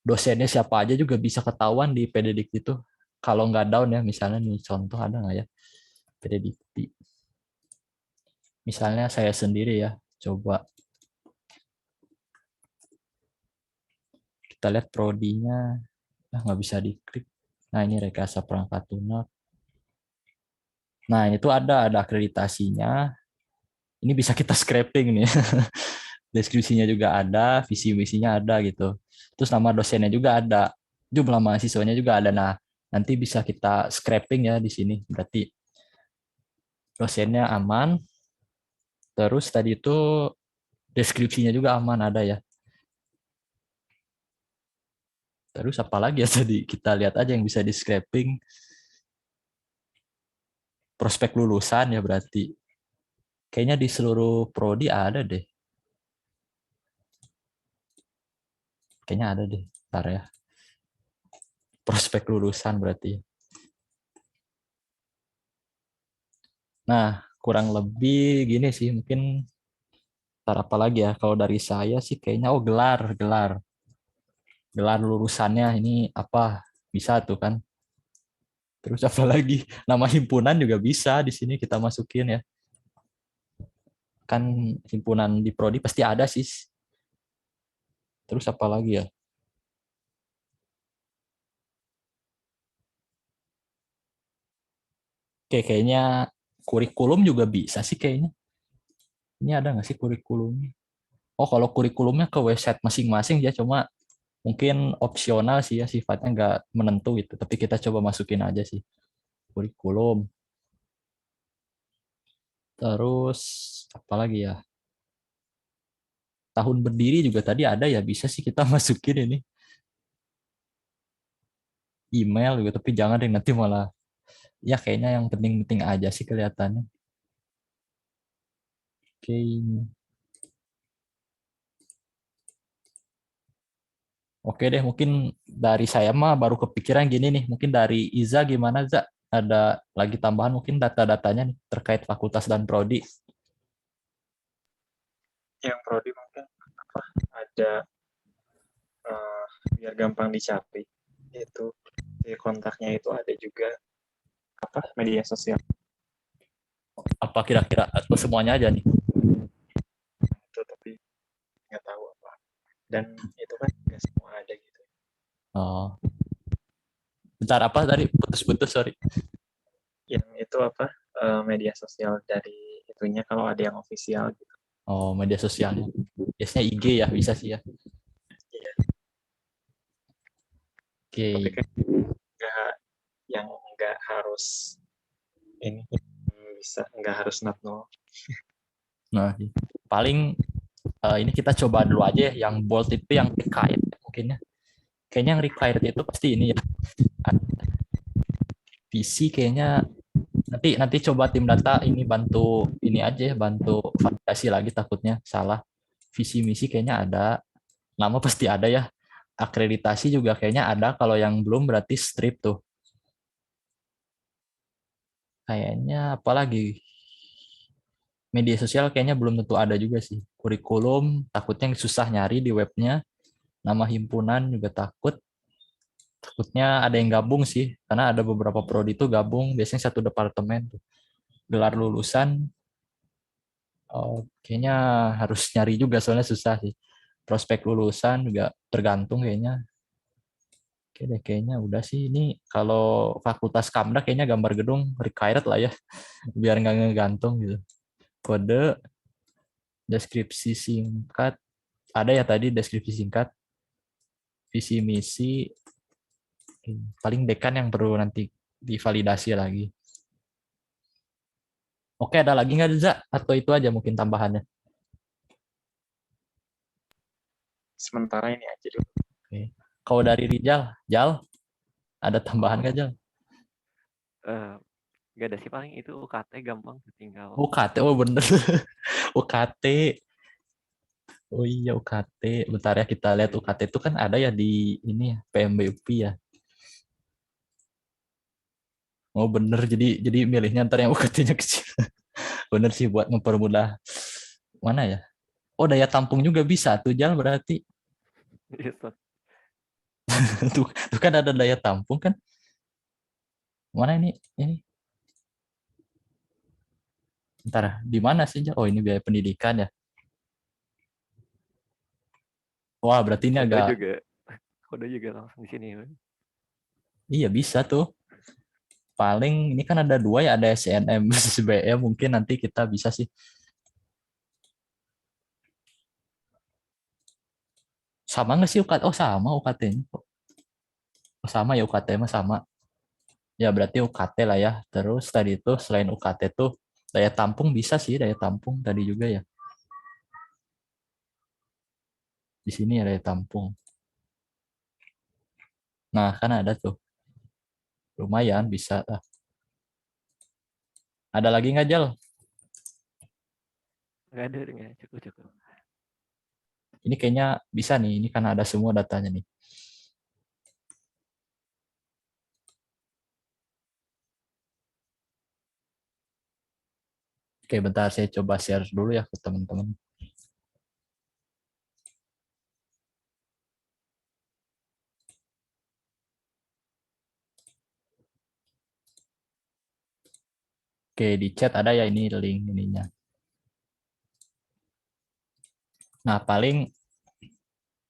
dosennya siapa aja juga bisa ketahuan di PDDikti itu. Kalau nggak down ya, misalnya nih contoh ada nggak ya PDDikti. Misalnya saya sendiri ya, coba kita lihat prodinya, nggak bisa diklik. Nah ini rekayasa perangkat lunak. Nah itu ada akreditasinya. Ini bisa kita scraping nih. Deskripsinya juga ada, visi misinya ada gitu. Terus nama dosennya juga ada, jumlah mahasiswanya juga ada. Nah nanti bisa kita scraping ya di sini. Berarti dosennya aman. Terus tadi itu deskripsinya juga aman ada ya. Terus apa lagi ya tadi? Kita lihat aja yang bisa di scraping. Prospek lulusan ya berarti. Kayaknya di seluruh prodi ada deh. Kayaknya ada deh. Ntar ya. Prospek lulusan berarti. Nah, kurang lebih gini sih. Mungkin ntar apa lagi ya. Kalau dari saya sih kayaknya, oh gelar. Gelar lulusannya ini apa? Bisa tuh kan. Terus apa lagi? Nama himpunan juga bisa di sini kita masukin ya. Kan himpunan di prodi pasti ada sih. Terus apa lagi ya? Oke, kayaknya kurikulum juga bisa sih kayaknya. Ini ada nggak sih kurikulumnya? Oh, kalau kurikulumnya ke website masing-masing ya, cuma mungkin opsional sih ya, sifatnya nggak menentu itu. Tapi kita coba masukin aja sih kurikulum. Terus apa lagi ya? Tahun berdiri juga tadi ada ya, bisa sih kita masukin ini. Email juga, tapi jangan deh nanti malah ya kayaknya yang penting-penting aja sih kelihatannya. Oke. Oke deh, mungkin dari saya mah baru kepikiran gini nih. Mungkin dari Iza gimana, Za? Ada lagi tambahan mungkin data-datanya nih terkait fakultas dan prodi. Yang prodi mungkin apa ada biar gampang dicari itu di kontaknya itu ada juga apa media sosial Apa kira-kira atau semuanya aja nih? itu, tapi nggak tahu apa, dan itu kan nggak semua ada gitu. Oh. Bentar, apa tadi? Putus-putus, sorry. Yang itu apa media sosial dari itunya kalau ada yang official gitu. Oh, media sosialnya. Biasanya IG ya, bisa sih ya. Iya. Tapi Oke. kan yang nggak harus ini, bisa nggak harus not null. Nah, paling ini kita coba dulu aja ya, yang bold itu yang required mungkin ya. Kayaknya yang required itu pasti ini ya. Visi kayaknya nanti coba tim data ini bantu ini aja ya, bantu validasi lagi takutnya salah. Visi misi kayaknya ada, nama pasti ada ya. Akreditasi juga kayaknya ada, kalau yang belum berarti strip tuh. Kayaknya apalagi media sosial kayaknya belum tentu ada juga sih. Kurikulum takutnya susah nyari di webnya. Nama himpunan juga takutnya ada yang gabung sih, karena ada beberapa prodi itu gabung biasanya satu departemen. Gelar lulusan kayaknya harus nyari juga soalnya susah sih. Prospek lulusan juga tergantung kayaknya. Oke deh, kayaknya udah sih ini. Kalau fakultas Kamda kayaknya gambar gedung required lah ya, biar nggak ngegantung gitu. Kode, deskripsi singkat, ada ya tadi deskripsi singkat. visi misi paling dekan yang perlu nanti divalidasi lagi. Oke, ada lagi nggak Za? Atau itu aja mungkin tambahannya? Sementara ini aja dulu. Oke. Kalau dari Rijal, Jal, ada tambahan nggak Jal? Gak ada sih, paling itu UKT gampang tinggal. UKT, oh bener. UKT. Oh iya UKT. Bentar ya kita lihat UKT itu kan ada ya di ini ya, PMBUP ya. Oh bener, jadi milihnya ntar yang UKT-nya kecil. Bener sih buat mempermudah. Mana ya? Oh daya tampung juga bisa tuh Jal berarti. Gitu. Tuh kan ada daya tampung kan? Mana ini? Ini. Ntar di mana sih Jal? Oh ini biaya pendidikan ya. Wah berarti ini agak. Kode juga langsung di sini. Iya bisa tuh. Paling ini kan ada dua ya, ada SNM, SBM, mungkin nanti kita bisa sih. Sama nggak sih UKT? Oh sama UKT-nya. Oh sama ya UKT mah sama. Ya berarti UKT lah ya. Terus tadi itu selain UKT tuh daya tampung bisa sih, daya tampung tadi juga ya. Di sini ya daya tampung. Nah kan ada tuh. Lumayan bisa lah. Ada lagi nggak Jal? Nggak ada, nggak cukup. Ini kayaknya bisa nih. Ini kan ada semua datanya nih. Oke, bentar saya coba share dulu ya ke teman-teman. Oke, di chat ada ya ini link ininya. Nah, paling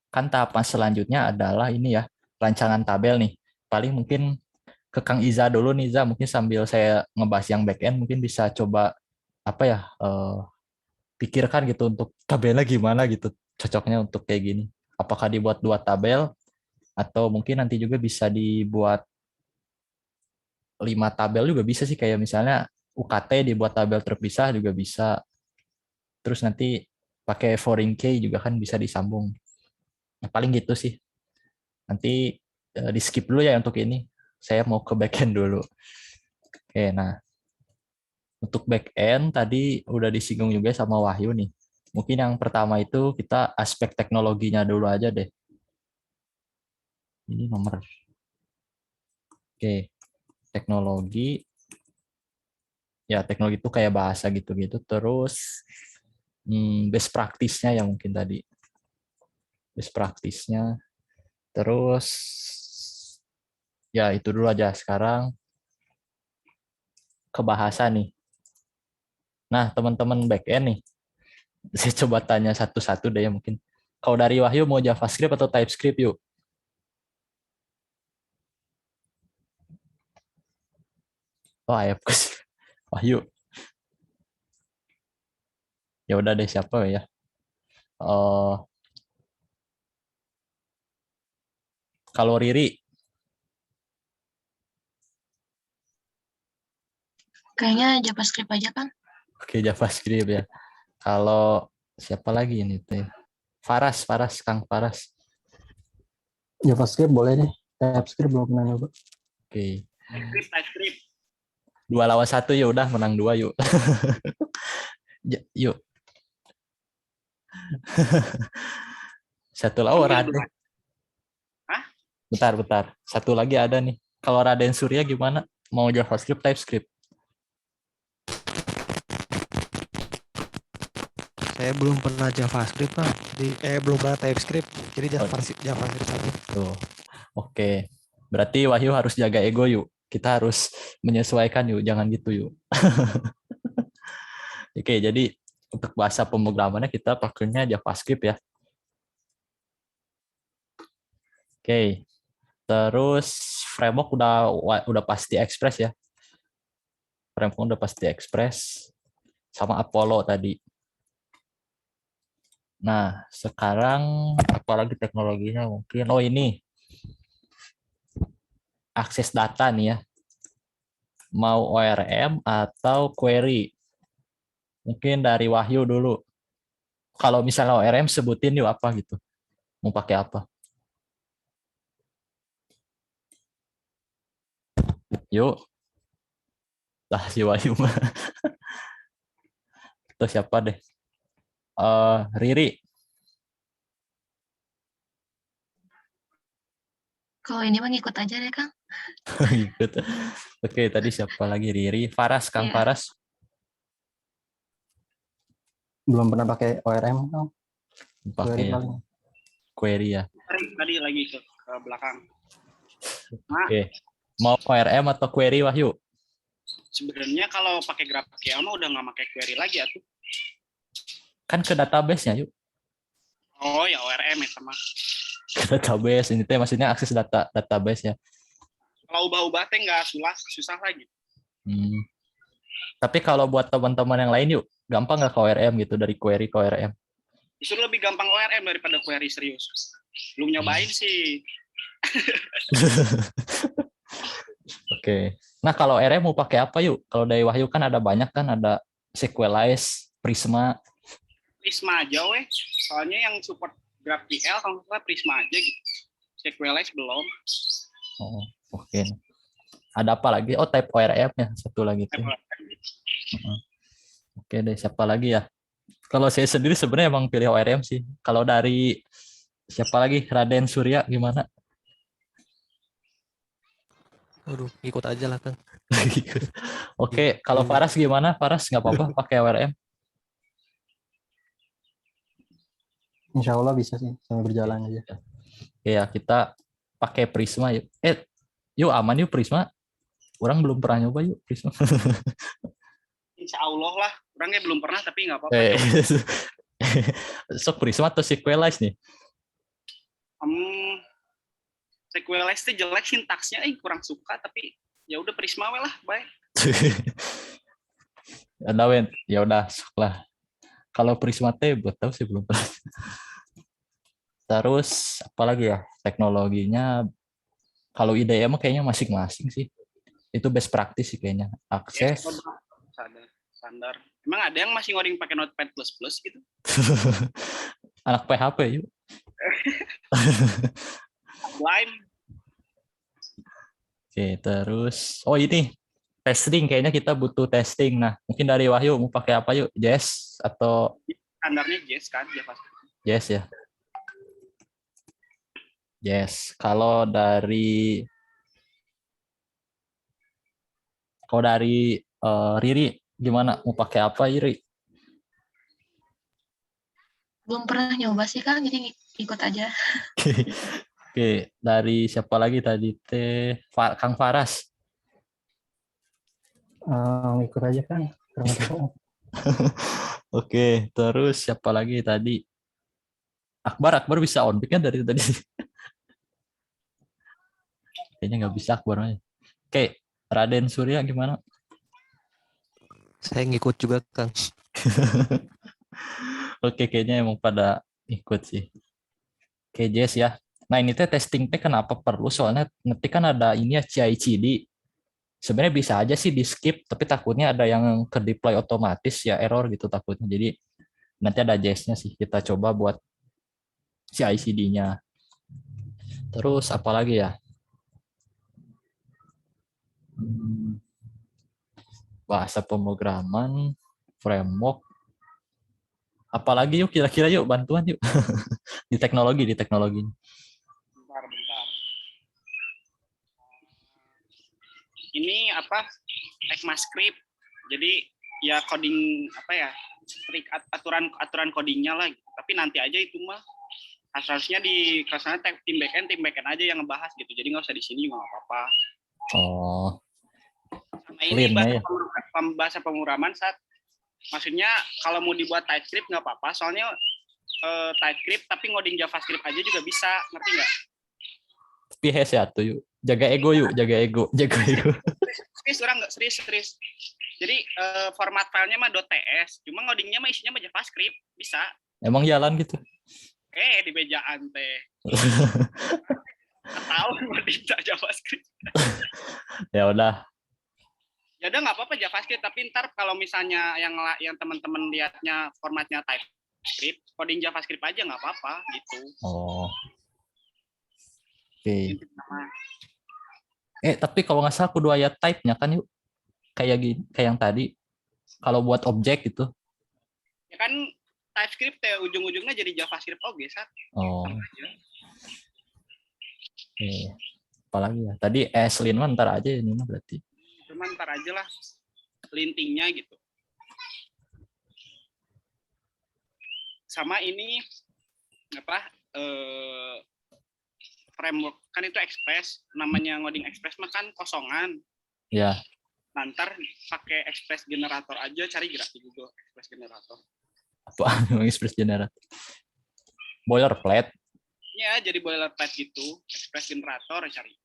kan tahapan selanjutnya adalah ini ya, rancangan tabel nih. Paling mungkin ke Kang Iza dulu nih, Iza. Mungkin sambil saya ngebahas yang back end, mungkin bisa coba apa ya, pikirkan gitu untuk tabelnya gimana gitu. Cocoknya untuk kayak gini. Apakah dibuat 2 tabel, atau mungkin nanti juga bisa dibuat 5 tabel juga bisa sih. Kayak misalnya UKT dibuat tabel terpisah juga bisa. Terus nanti pakai foreign key juga kan bisa disambung. Nah, paling gitu sih. Nanti di skip dulu ya untuk ini. Saya mau ke backend dulu. Oke, nah untuk backend tadi udah disinggung juga sama Wahyu nih. Mungkin yang pertama itu kita aspek teknologinya dulu aja deh. Ini nomor. Oke, teknologi. Ya teknologi itu kayak bahasa gitu-gitu. Terus best practice-nya ya mungkin tadi. Best practice-nya. Terus ya itu dulu aja. Sekarang ke bahasa nih. Nah, teman-teman back-end nih, saya coba tanya satu-satu deh ya mungkin. Kalau dari Wahyu mau JavaScript atau TypeScript yuk? Oh, ayo Wahyu. Ya udah deh siapa ya? Kalau Riri, Kayaknya JavaScript aja kan? oke JavaScript ya. Kalau siapa lagi ini teh? Faras, Kang Faras. JavaScript boleh deh. TypeScript belum pernah nyoba. Oke. TypeScript. 2 lawan 1 ya udah menang 2 yuk. Yuk. Satu lawan Raden. Hah? Bentar. Satu lagi ada nih. Kalau Raden Surya gimana? Mau JavaScript, TypeScript? Saya belum pernah JavaScript, Pak. Belum pernah TypeScript. Jadi JavaScript aja. Tuh. Oke. Berarti Wahyu harus jaga ego yuk. Kita harus menyesuaikan yuk, jangan gitu yuk. Oke, jadi untuk bahasa pemrogramannya kita pakainya JavaScript ya. Oke. Terus framework udah pasti Express ya. Framework udah pasti Express sama Apollo tadi. Nah, sekarang apalagi teknologinya mungkin. Oh ini, akses data nih ya. Mau ORM atau query? Mungkin dari Wahyu dulu. Kalau misalnya ORM sebutin yuk apa gitu. Mau pakai apa? Yuk. Lah si Wahyu mah. Terus siapa deh? Riri. Kalau ini mah ngikut aja deh, Kang. Ikut. Oke, tadi siapa lagi? Riri. Faras, Kang Iya. Faras. Belum pernah pakai ORM Kang. Pakai Query ya. paling. Query ya. Tadi lagi ke belakang. Oke. Mau ORM atau query Wahyu? Sebenarnya kalau pakai GraphQL mah udah nggak pakai query lagi atuh. Kan ke database-nya yuk. Oh ya ORM ya sama. Ke database. Ini teh maksudnya akses database ya. Kalau ubah-ubah teh nggak susah lagi. Tapi kalau buat teman-teman yang lain yuk, gampang nggak ke ORM gitu dari query ke ORM? Justru lebih gampang ORM daripada query serius. Belum nyobain sih. Oke. Nah kalau ORM mau pakai apa yuk? Kalau dari Wahyu kan ada banyak kan, ada Sequelize, Prisma. Prisma aja weh. Soalnya yang support GraphQL kalau nggak salah Prisma aja gitu. Sequelize belum. Oh, oke. Ada apa lagi? Oh, type ORM ya, satu lagi tuh. Oke deh, siapa lagi ya? Kalau saya sendiri sebenarnya emang pilih ORM sih. Kalau dari siapa lagi? Raden Surya gimana? Aduh, ikut aja lah Kang. Oke, kalau Faras gimana? Faras nggak apa-apa pakai ORM? Insya Allah bisa sih, sambil berjalan aja. Ya, kita pakai Prisma yuk. Yuk aman yuk Prisma. Orang belum pernah nyoba yuk Prisma. Insya Allah lah. Orangnya belum pernah tapi nggak apa-apa. Sok Prisma atau Sequelize nih? Sequelize itu jelek sintaksnya, kurang suka tapi ya udah Prisma we lah, baik. Ya udah, sok lah. Kalau Prisma teh buat tahu sih belum pernah. Terus apalagi ya teknologinya? Kalau IDE mah kayaknya masing-masing sih. Itu best practice sih kayaknya. Akses. Standar. Emang ada yang masih ngoding pakai Notepad++ gitu? Anak PHP yuk. Line. Oke, terus ini testing, kayaknya kita butuh testing. Nah, mungkin dari Wahyu mau pakai apa yuk? Jest atau Standarnya Jest kan, JavaScript. Jest ya. Yes. Kalau dari Riri gimana? Mau pakai apa Riri? Belum pernah nyoba sih, Kang, jadi ikut aja. Oke, dari siapa lagi tadi teh? Kang Faras. Ikut aja Kang. Oke, terus siapa lagi tadi? Akbar bisa on pick kan dari tadi. Kayaknya nggak bisa Akbar. Oke, Raden Surya gimana? Saya ngikut juga Kang. Oke, kayaknya emang pada ikut sih. Oke, Jess ya. Nah, ini teh testing teh kenapa perlu? Soalnya nanti kan ada ini ya CI/CD. Sebenarnya bisa aja sih di skip, tapi takutnya ada yang ke deploy otomatis ya error gitu takutnya. Jadi nanti ada Jess-nya sih. Kita coba buat CI/CD-nya. Terus apa lagi ya? Bahasa pemrograman, framework. Apalagi yuk kira-kira yuk bantuan yuk. di teknologi. Bentar. Ini apa? ECMAScript. Jadi ya coding apa ya? Aturan codingnya lah. Tapi nanti aja itu mah harusnya di kelasnya tim backend aja yang ngebahas gitu. Jadi nggak usah di sini nggak apa-apa. Oh. Nah, ini Clean, bahasa pemrograman saat maksudnya kalau mau dibuat TypeScript nggak apa-apa. Soalnya TypeScript tapi ngoding JavaScript aja juga bisa, ngerti nggak? PS ya tuh yuk. Jaga ego. Serius. Jadi format filenya mah .ts, cuma ngodingnya mah isinya mah JavaScript, bisa. Emang jalan gitu. Di bejaan teh. Tahu ngoding JavaScript. Ya udah. Ya udah nggak apa-apa JavaScript, tapi ntar kalau misalnya yang teman-teman lihatnya formatnya TypeScript, coding JavaScript aja nggak apa-apa gitu. Oh. Oke. Sama. Tapi kalau nggak salah kudu aya type-nya kan yuk. Kayak gini, kayak yang tadi. Kalau buat objek gitu. Ya kan TypeScript ya ujung-ujungnya jadi JavaScript oke, Sat. Oh. Sama aja. Oke. Apalagi ya. Tadi Eslin mah ntar aja ini mah berarti. Cuman ntar aja lah lintingnya gitu. Sama ini apa framework kan itu Express, namanya ngoding Express mah kan kosongan. Ya. Ntar pakai Express generator aja, cari gerak di Google Express generator. Apaan memang Express Generator? Boilerplate. Ya jadi boilerplate gitu, Express generator cari.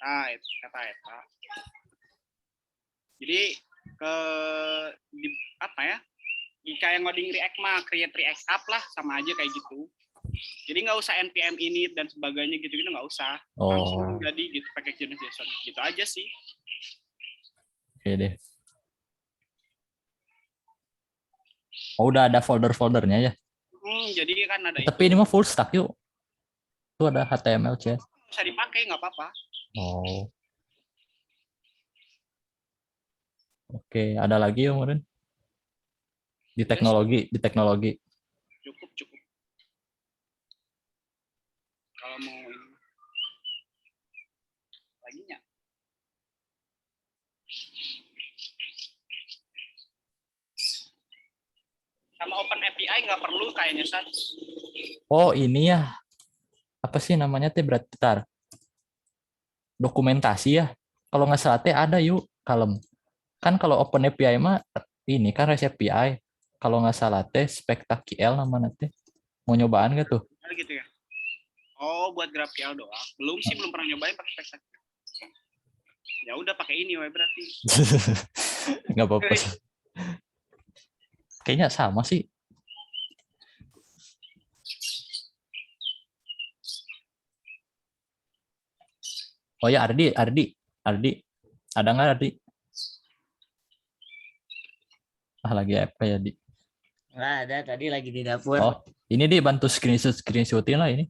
Nah, kata. Jadi apa ya? Jika yang ngoding React mah create React app lah, sama aja kayak gitu. Jadi nggak usah npm init dan sebagainya gitu-gitu, nggak usah. Langsung jadi gitu pakai JSON gitu aja sih. Oke deh. Oh, udah ada folder-foldernya ya. Jadi kan ada Tapi ini mah full stack yuk. Itu ada HTML, CSS. bisa dipakai nggak apa-apa. Oh. Oke, ada lagi yang kemarin? Di teknologi. Cukup. Kalau mau ini lagi nya. Sama Open API nggak perlu kayaknya, Sat. Oh, ini ya. Apa sih namanya teh berarti tar? Dokumentasi ya. Kalau nggak salah teh ada yuk, kalem. Kan kalau Open API mah ini kan REST API. Kalau nggak salah teh SpectaQL namanya teh. Mau nyobaan nggak tuh? Gitu ya. Oh, buat GraphQL doang. Belum sih, belum pernah nyobain pakai SpectaQL. Ya udah pakai ini we berarti. Nggak apa-apa. Kayaknya sama sih. Oh ya, Ardi. Ada nggak Ardi? Lagi apa ya, Di? Nggak ada, tadi lagi di dapur. Oh, ini Di bantu screenshotin lah ini.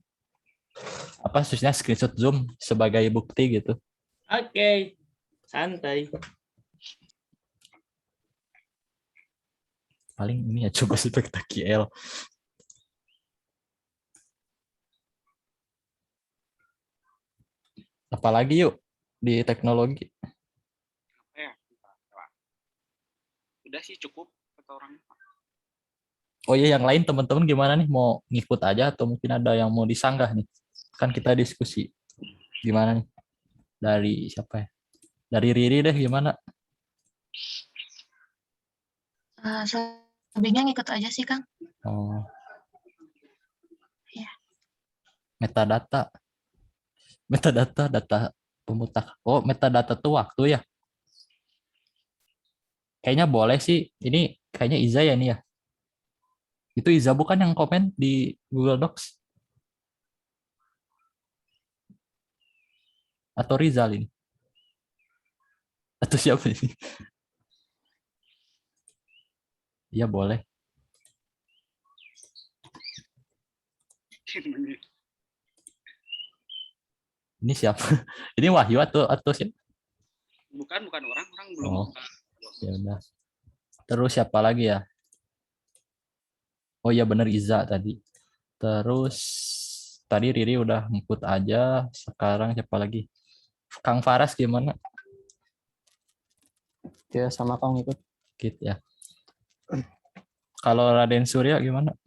Apa khususnya screenshot Zoom sebagai bukti gitu. Oke. Santai. Paling ini ya coba SpectaQL. Apalagi yuk di teknologi. Udah sih cukup kata orang. Oh iya, yang lain teman-teman gimana nih, mau ngikut aja atau mungkin ada yang mau disanggah nih? Kan kita diskusi. Gimana nih? Dari siapa ya? Dari Riri deh, gimana? Selebihnya ngikut aja sih, Kang. Oh. Ya. Metadata, data pemutak. Oh, metadata tuh waktu ya? Kayaknya boleh sih. Ini kayaknya Iza ya nih ya? Itu Iza bukan yang komen di Google Docs? Atau Rizal ini? Atau siapa ini? Iya boleh. Ini siapa? Ini Wahyu atau siapa? Bukan orang belum. Oh, ya udah. Terus siapa lagi ya? Oh iya bener Iza tadi. Terus tadi Riri udah ngikut aja. Sekarang siapa lagi? Kang Faras gimana? Ya sama Kang ikut. Gitu ya. Kalau Raden Surya gimana?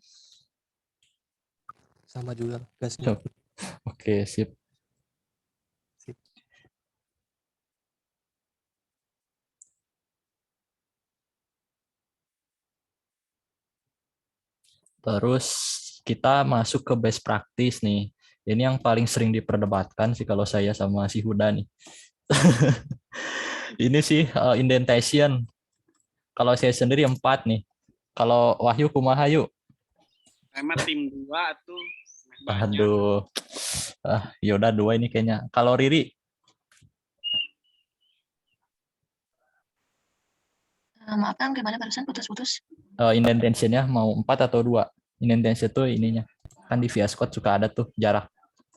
Sama juga gasnya. Oke, sip. Terus kita masuk ke best practice nih. Ini yang paling sering diperdebatkan sih kalau saya sama si Huda nih. Ini sih indentation. Kalau saya sendiri 4 nih. Kalau Wahyu kumaha yuk? Saya mah tim 2 tuh. Banyak. Aduh. Ya udah 2 ini kayaknya. Kalau Riri, Maaf Kang, gimana barusan putus-putus? indentation-nya mau 4 atau 2? Indentation itu ininya. Kan di VS Code suka ada tuh jarak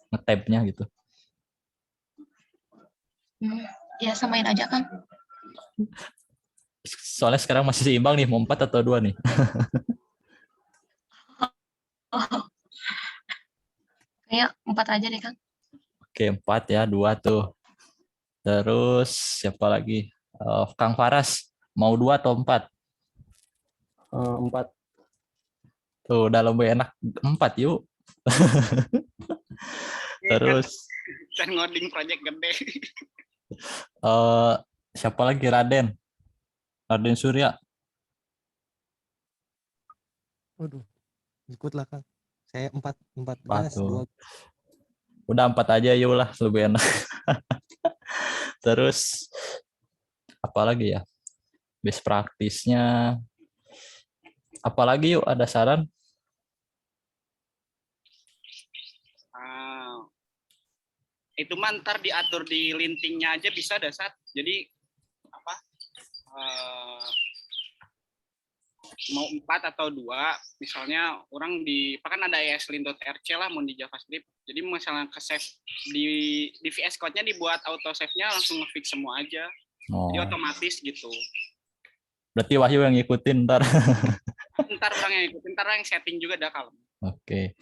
nge-tab-nya gitu. Ya samain aja Kang. Soalnya sekarang masih seimbang nih, mau 4 atau 2 nih. Oh, kayak 4 aja deh Kang. Oke, 4 ya, 2 tuh. Terus siapa lagi? Kang Faras, mau 2 atau 4? 4. Tuh, udah lebih enak 4 yuk. Terus Kan ngoding project gede. siapa lagi? Raden Surya. Waduh, ikut lah Kang. Saya 4 Wah, gas, tuh. 2. Udah 4 aja yuk lah, lebih enak. Terus apa lagi ya? Best practice-nya apa lagi yuk? Ada saran? Itu mah ntar diatur di lintingnya aja bisa dasar. Jadi apa? Mau 4 atau 2, misalnya orang di kan ada eslint.rc lah mau di JavaScript. Jadi misalnya ke save di VS Code-nya dibuat auto save-nya langsung nge-fix semua aja. Oh. Jadi otomatis gitu. Berarti Wahyu yang ngikutin ntar. Ntar orang yang ikutin, ntar orang yang setting juga dah kalau. Oke.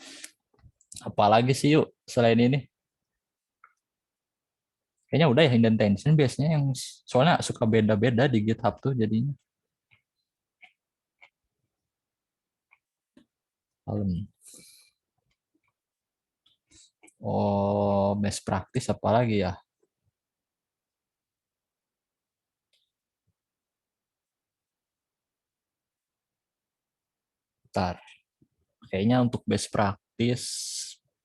Apalagi sih yuk selain ini? Kayaknya udah ya, indentation biasanya yang soalnya suka beda-beda di GitHub tuh jadinya. Oh, best practice apa lagi ya? Bentar. Kayaknya untuk best practice,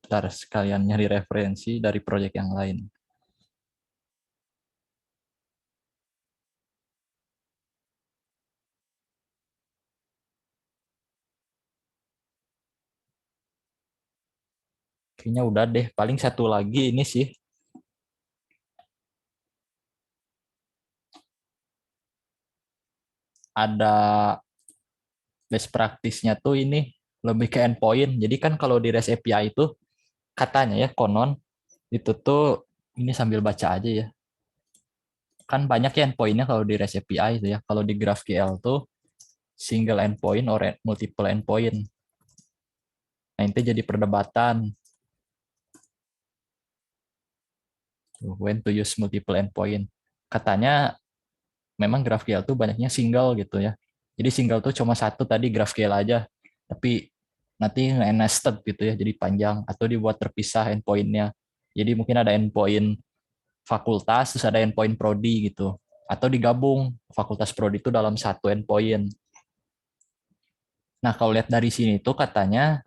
bentar sekalian nyari referensi dari project yang lain. Kayaknya udah deh, paling satu lagi ini sih. Ada best practice-nya tuh ini lebih ke endpoint. Jadi kan kalau di REST API itu katanya ya konon itu tuh ini sambil baca aja ya. Kan banyak ya endpoint-nya kalau di REST API itu ya. Kalau di GraphQL tuh single endpoint or multiple endpoint. Nah, itu jadi perdebatan. When to use multiple endpoint. Katanya memang GraphQL tuh banyaknya single gitu ya. Jadi single tuh cuma satu tadi GraphQL aja. Tapi nanti nested gitu ya, jadi panjang. Atau dibuat terpisah endpoint-nya. Jadi mungkin ada endpoint fakultas, terus ada endpoint prodi gitu. Atau digabung, fakultas prodi itu dalam satu endpoint. Nah, kalau lihat dari sini tuh katanya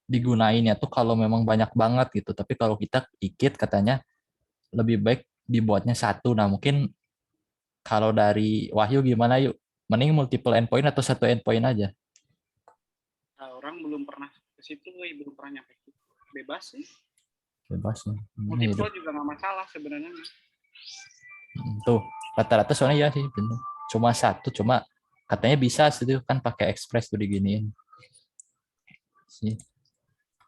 digunainnya tuh kalau memang banyak banget gitu. Tapi kalau kita dikit katanya lebih baik dibuatnya satu. Nah, mungkin kalau dari Wahyu gimana yuk? Mending multiple endpoint atau satu endpoint aja? Nah, orang belum pernah ke situ, belum pernah nyampe situ. Bebas sih. Bebas ya. Multiple juga nggak masalah sebenarnya. Tuh, rata-rata soalnya ya sih bener. Cuma satu, cuma katanya bisa sih kan pakai Express tuh diginiin. Sih.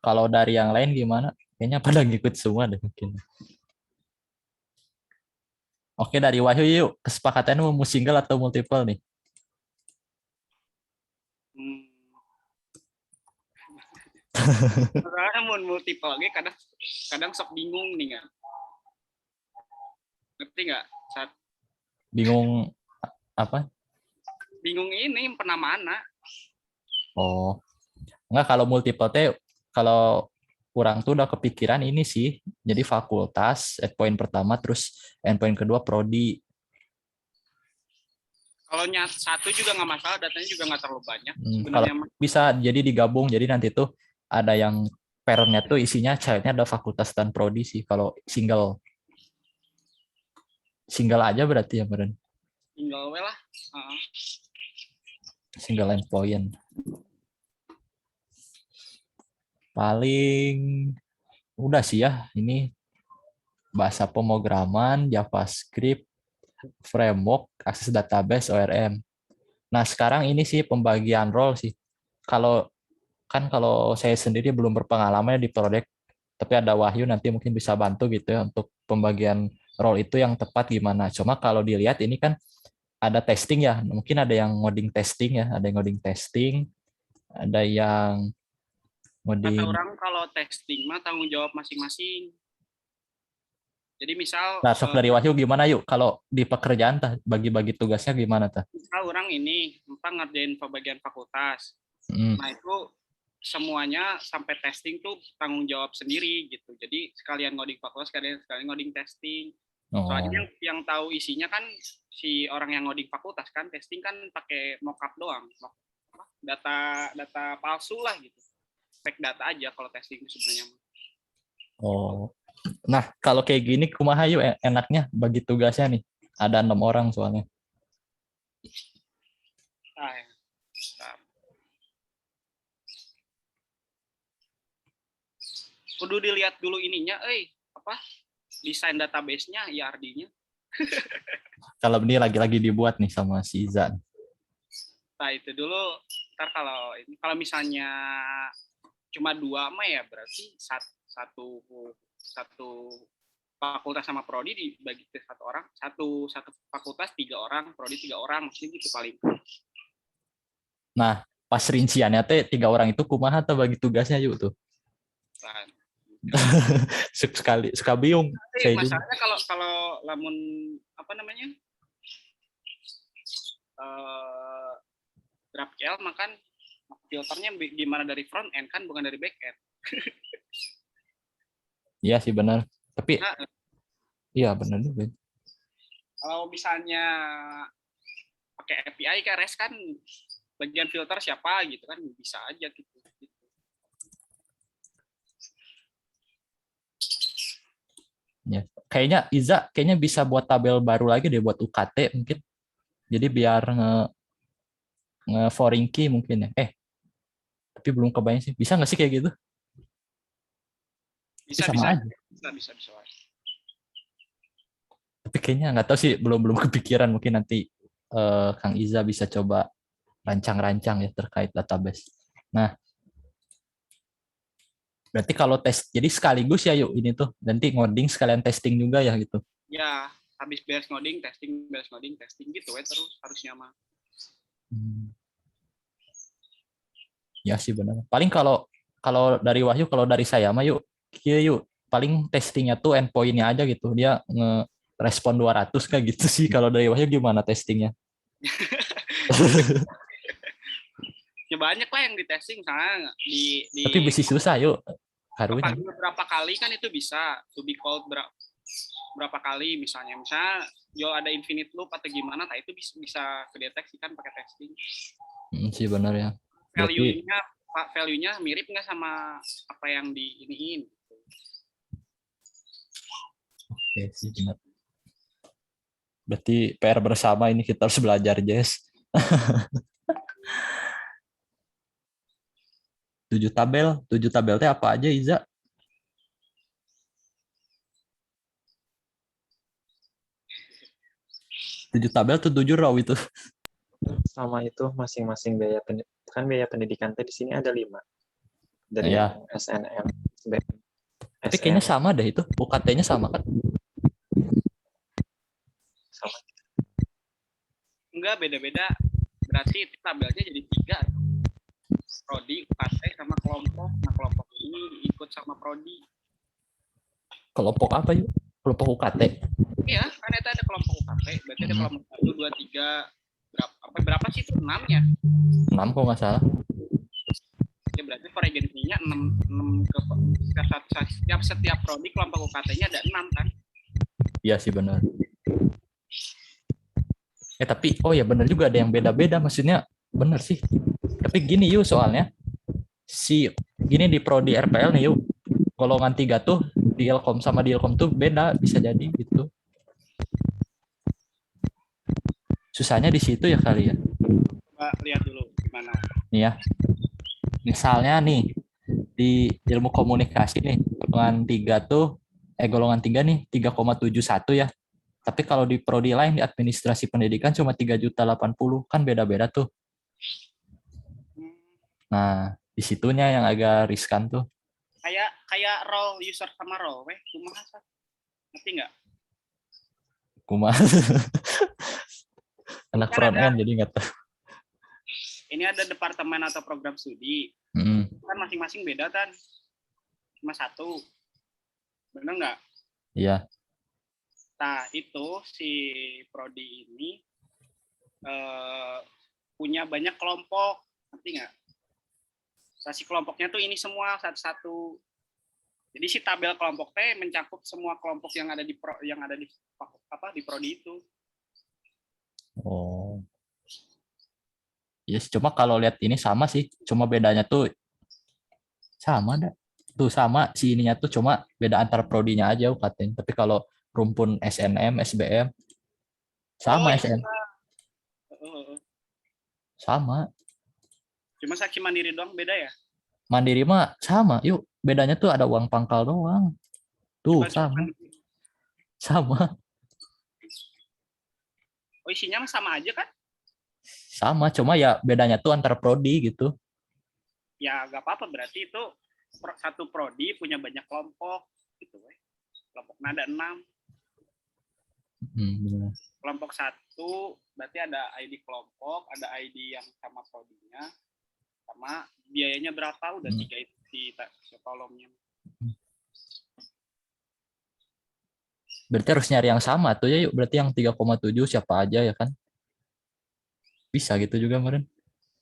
Kalau dari yang lain gimana? Kayaknya pada ngikut semua deh mungkin. Oke, dari Wahyu yuk, kesepakatannya mau single atau multiple nih? Karena mau multiple lagi kadang sok bingung nih kan. Ngerti nggak? Saat Bingung apa? bingung ini penamaannya. Oh, enggak kalau multiple teh kalau kurang tuh udah kepikiran ini sih. Jadi fakultas, endpoint pertama, terus endpoint kedua prodi. Kalau satu juga nggak masalah, datanya juga nggak terlalu banyak. Kalau bisa jadi digabung, jadi nanti tuh ada yang parent-nya tuh isinya child-nya ada fakultas dan prodi sih. Kalau single aja berarti ya, Beren? Single single we lah. Heeh. Single endpoint. Paling udah sih ya, ini bahasa pemrograman, JavaScript, framework, akses database, ORM. Nah, sekarang ini sih pembagian role sih. Kalau saya sendiri belum berpengalaman di project, tapi ada Wahyu nanti mungkin bisa bantu gitu ya untuk pembagian role itu yang tepat gimana. Cuma kalau dilihat ini kan ada testing ya, mungkin ada yang ngoding testing ya, ada yang ngoding testing, ada yang Kata ngoding. orang kalau testing mah tanggung jawab masing-masing. Jadi misal Nah, sok dari Wahyu gimana yuk? Kalau di pekerjaan tah bagi-bagi tugasnya gimana tah? misal orang ini ngerjain pembagian fakultas. Hmm. Nah, itu semuanya sampai testing tuh tanggung jawab sendiri gitu. Jadi sekalian ngoding fakultas, sekalian ngoding testing. Oh. Soalnya yang tahu isinya kan si orang yang ngoding fakultas kan, testing kan pakai mockup doang. Data palsu lah gitu. Fake data aja kalau testing sebenarnya. Oh. Nah, kalau kayak gini kumaha yuk enaknya bagi tugasnya nih. Ada 6 orang soalnya. Nah, ya. Bentar. Kudu dilihat dulu ininya, desain database-nya, IRD-nya. Kalau ini lagi-lagi dibuat nih sama si Izan. Nah, itu dulu. Ntar kalau misalnya cuma 2 mah ya berarti satu fakultas sama prodi dibagi ke 1 orang. Satu fakultas 3 orang, prodi 3 orang, maksudnya gitu paling. Nah, pas rinciannya teh 3 orang itu kumaha tuh bagi tugasnya yuk tuh. Nah, Suka bingung. tapi masalahnya kalau lamun apa namanya? GraphQL makan filternya gimana dari front end kan bukan dari back end. Iya sih benar. Tapi Nah, iya benar juga. kalau misalnya pakai API kan REST kan bagian filter siapa gitu kan bisa aja gitu. Ya. Kayaknya Iza bisa buat tabel baru lagi deh buat UKT mungkin. Jadi biar nge-foreign key mungkin ya. Tapi belum kebayang sih. Bisa nggak sih kayak gitu? Bisa. Tapi kayaknya nggak tahu sih, belum kepikiran. Mungkin nanti Kang Iza bisa coba rancang-rancang ya terkait database. Nah, berarti kalau tes, jadi sekaligus ya yuk ini tuh. Nanti ngoding sekalian testing juga ya gitu. Ya, habis beres ngoding, testing gitu ya terus harusnya mah. Ya sih benar. Paling kalau dari Wahyu, kalau dari saya mah yuk paling testingnya tuh endpoint-nya aja gitu. Dia nge-respon 200 kayak gitu sih. Kalau dari Wahyu gimana testingnya? Ya banyak lah yang di testing misalnya di Tapi bisa susah yuk. Harusnya. Berapa kali kan itu bisa to be called berapa kali misalnya jual ada infinite loop atau gimana, itu bisa kedeteksi kan pakai testing. Sih benar ya. Value-nya mirip nggak sama apa yang diiniin? Oke sih benar. Berarti PR bersama ini kita harus belajar, Jess. 7 tabel teh apa aja, Iza? Tujuh tabel tuh 7 row itu. Sama itu masing-masing biaya pendidikan teh di sini ada 5. Dari Ya. SNM, Tapi kayaknya sama deh itu. UKT-nya sama kan? sama. Enggak, beda-beda. Berarti itu tabelnya jadi 3. Prodi, UKT, sama kelompok. Nah, kelompok ini ikut sama prodi. Kelompok apa yuk? Kelompok UKT. Iya, kan itu ada kelompok UKT. Berarti ada kelompok 1, 2, 3. Berapa sih itu? 6 ya? 6 kok nggak salah. Ya berarti frekuensinya 6 ke setiap prodi kelompok UKT-nya ada 6 kan? Iya sih benar. Tapi ya benar juga ada yang beda-beda, maksudnya benar sih. Tapi gini yuk soalnya gini di prodi RPL nih yuk. Golongan 3 tuh di Ilkom sama di Ilkom tuh beda, bisa jadi gitu. Susahnya di situ ya kali ya. Coba lihat dulu gimana. Nih ya. Misalnya nih di ilmu komunikasi nih golongan 3 nih 3,71 ya. Tapi kalau di prodi lain di administrasi pendidikan cuma 3.080 kan beda-beda tuh. Hmm, Nah, di situnya yang agak riskan tuh. kayak role user sama role, weh, kumaha sah? Ngerti nggak? Kumaha. Anak Kan front ada, end jadi nggak tahu. ini ada departemen atau program studi, Mm, kan masing-masing beda kan, cuma satu, bener nggak? Iya. Nah itu si prodi ini punya banyak kelompok, ngerti nggak? Nah, si kelompoknya tuh ini semua satu-satu. Jadi si tabel kelompok teh mencakup semua kelompok yang ada di di prodi itu. Oh. Yes, cuma kalau lihat ini sama sih, cuma bedanya tuh sama dah. Tuh sama si ininya tuh cuma beda antar prodinya aja UKT. Tapi kalau rumpun SNM, SBM Oh sama iya. SN. Sama. Cuma saksi mandiri doang beda ya? Mandiri mah sama. Yuk, bedanya tuh ada uang pangkal doang. Tuh, Coba sama. Sama. Oh isinya mah sama aja kan? Sama, cuma ya bedanya tuh antar prodi gitu. Ya nggak apa-apa, berarti itu satu prodi punya banyak kelompok gitu, weh. Kelompoknya ada 6. Benar. Kelompok 1 berarti ada ID kelompok, ada ID yang sama prodinya, sama biayanya berapa, udah 3 itu di kolomnya. Berarti harus nyari yang sama tuh ya yuk. Berarti yang 3,7 siapa aja ya kan? Bisa gitu juga kemarin.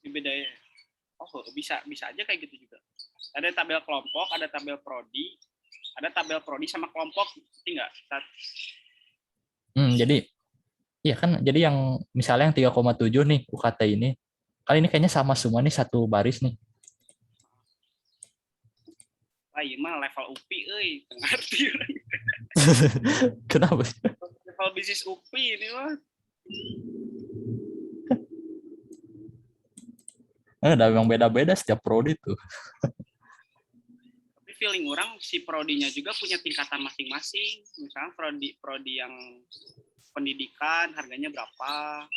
Bedanya. Oh, bisa aja kayak gitu juga. Ada tabel kelompok, ada tabel prodi, sama kelompok, tinggal. Jadi iya kan, jadi yang misalnya yang 3,7 nih UKT ini, kali ini kayaknya sama semua nih satu baris nih. Ah, iya mah level UPI, ngerti. Kenapa sih? Level bisnis UPI ini mah. Ada memang beda-beda setiap prodi tuh. Tapi feeling orang si prodinya juga punya tingkatan masing-masing. Misalnya prodi yang pendidikan harganya berapa?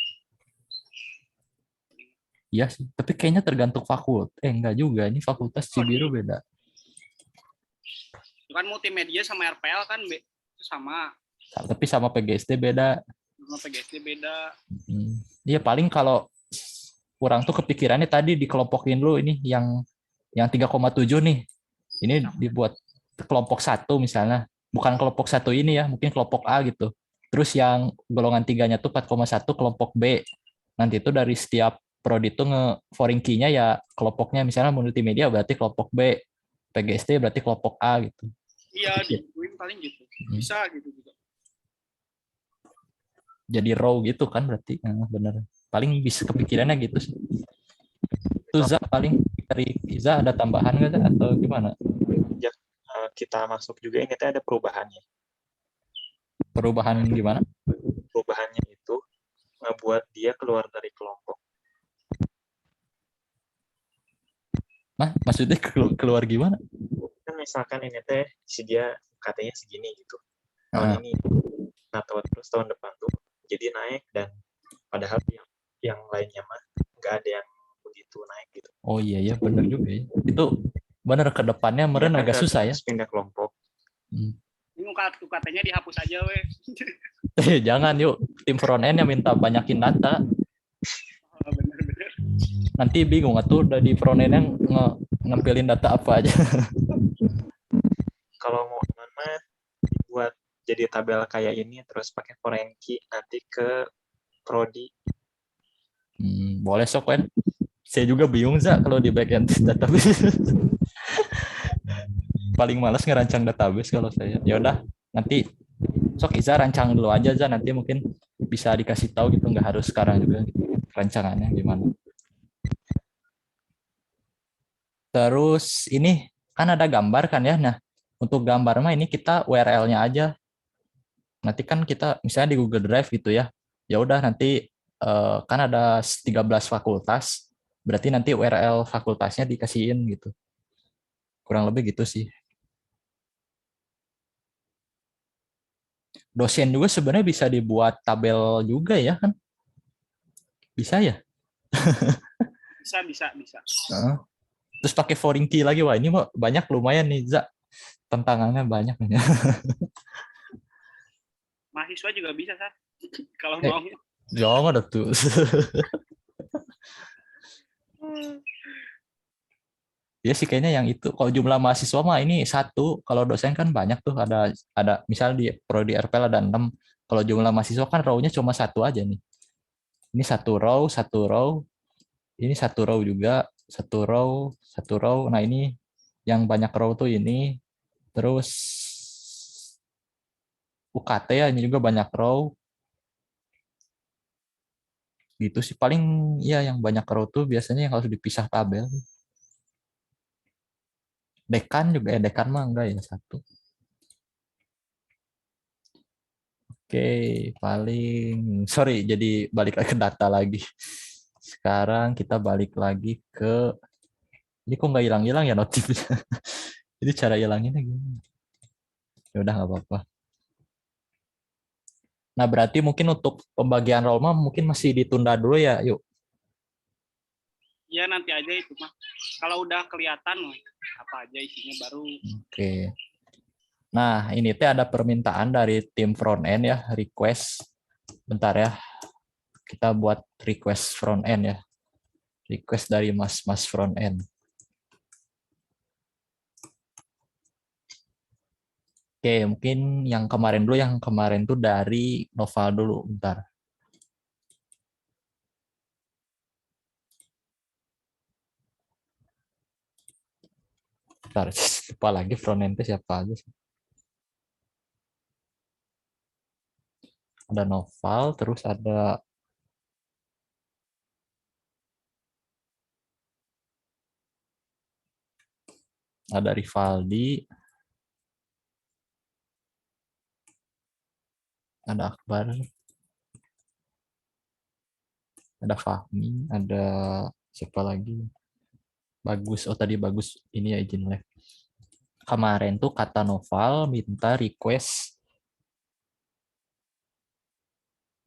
Iya sih, tapi kayaknya tergantung fakultas. Enggak juga, ini fakultas Cibiru beda. Itu kan multimedia sama RPL kan itu sama. Tapi sama PGSD beda. Sama PGSD beda. Iya paling kalau kurang tuh kepikirannya tadi dikelompokin dulu ini yang 3,7 nih. Ini dibuat kelompok 1 misalnya. Bukan kelompok 1 ini ya, mungkin kelompok A gitu. Terus yang golongan 3-nya tuh 4,1 kelompok B. Nanti itu dari setiap prodi itu nge-foreign key-nya ya kelompoknya, misalnya multimedia berarti kelompok B, PGSD berarti kelompok A gitu. Iya, digituin paling gitu. Bisa gitu juga. Jadi row gitu kan berarti. Bener. Paling bisa kepikirannya gitu sih. Itu Za paling dari Iza ada tambahan nggak atau gimana? Ya, kita masuk juga ini ada perubahannya. Perubahan gimana? Perubahannya itu ngebuat dia keluar dari kelompok. Nah, maksudnya keluar gimana? Kan misalkan ini si dia katanya segini gitu. Tahun ini. Nah, terus tahun depan tuh jadi naik, dan padahal yang lainnya mah nggak ada yang begitu naik gitu. Oh iya benar juga ya. Itu benar ke depannya meren agak susah ya. Pindah kelompok. Ini UKT-nya dihapus aja weh. Jangan yuk, tim front end yang minta banyakin data. Bener-bener. Nanti bingung tuh udah di front end yang ngampilin data apa aja. Kalau mau mah buat jadi tabel kayak ini terus pakai foreign key nanti ke prodi. Boleh sok kan. Saya juga bingung Za kalau di backend database. Paling malas ngerancang database kalau saya. Ya udah, nanti sok Iza rancang dulu aja Za, nanti mungkin bisa dikasih tahu gitu, nggak harus sekarang juga gitu, rancangannya gimana. Terus ini kan ada gambar kan ya. Nah, untuk gambar mah ini kita URL-nya aja. Nanti kan kita misalnya di Google Drive gitu ya. Ya udah nanti kan ada 13 fakultas, berarti nanti URL fakultasnya dikasihin gitu. Kurang lebih gitu sih. Dosen juga sebenarnya bisa dibuat tabel juga ya kan? Bisa ya? Bisa. Heeh. Terus pakai foreign key lagi, wah ini mah banyak lumayan nih, Za. Tantangannya banyak nih. Mahasiswa juga bisa, Sar. Kalau Eh. mau. Jangan ada tuh. Ya sih kayaknya yang itu. Kalau jumlah mahasiswa mah ini satu. Kalau dosen kan banyak tuh. Ada misal di prodi RPL ada 6. Kalau jumlah mahasiswa kan row-nya cuma satu aja nih. Ini satu row, satu row. Ini satu row juga, satu row, satu row. Nah ini yang banyak row tuh ini. Terus UKT ya ini juga banyak row. Gitu sih paling ya yang banyak row tuh biasanya yang harus dipisah tabel. Dekan juga ya, dekan mah enggak ya satu. Oke, paling sorry jadi balik lagi ke data lagi. Sekarang kita balik lagi ke ini kok nggak hilang-hilang ya notifnya. Jadi cara hilanginnya gimana? Ya udah nggak apa-apa. Nah, berarti mungkin untuk pembagian role mah mungkin masih ditunda dulu ya, yuk. Ya nanti aja itu mah. Kalau udah kelihatan apa aja isinya baru. Oke. Nah, ini teh ada permintaan dari tim front end ya, request. Bentar ya. Kita buat request front end ya. Request dari Mas front end. Oke, mungkin yang kemarin dulu, yang kemarin tuh dari Noval dulu, bentar. Bentar, lupa lagi front end siapa aja sih. Ada Noval, terus ada Rivaldi, ada Akbar, ada Fahmi, ada siapa lagi? Bagus, oh tadi Bagus ini ya izin live. Kemarin tuh kata Noval minta request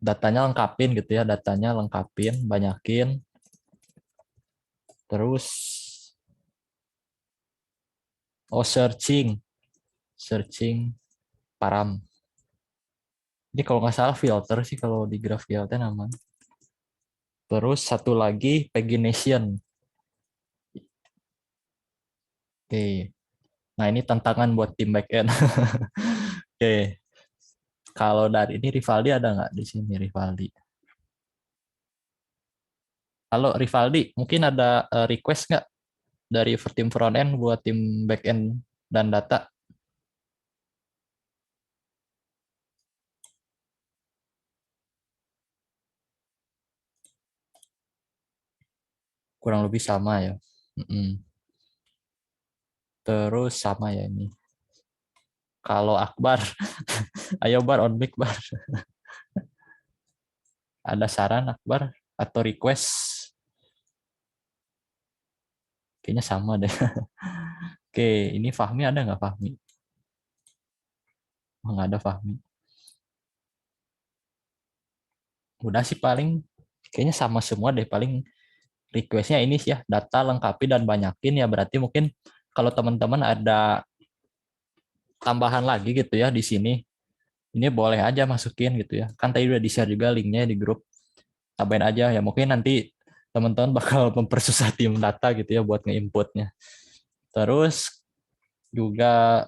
datanya lengkapin gitu ya, datanya lengkapin, banyakin. Terus searching param. Ini kalau nggak salah filter sih kalau di GraphQL namanya. Terus satu lagi pagination. Oke. Nah, ini tantangan buat tim backend. Oke. Kalau dari ini Rivaldi ada nggak di sini Rivaldi? Halo Rivaldi, mungkin ada request nggak dari tim front end buat tim backend dan data? Kurang lebih sama ya. Terus sama ya ini. Kalau Akbar, ayo Bar on mic Bar. Ada saran Akbar atau request? Kayaknya sama deh. Oke, ini Fahmi ada nggak Fahmi? Nggak ada Fahmi. Udah sih paling, kayaknya sama semua deh. Paling requestnya ini sih ya, data lengkapi dan banyakin ya. Berarti mungkin kalau teman-teman ada tambahan lagi gitu ya di sini, ini boleh aja masukin gitu ya. Kan tadi udah di-share juga linknya di grup. Tambahin aja ya. Mungkin nanti teman-teman bakal mempersusah tim data gitu ya buat nge-inputnya. Terus juga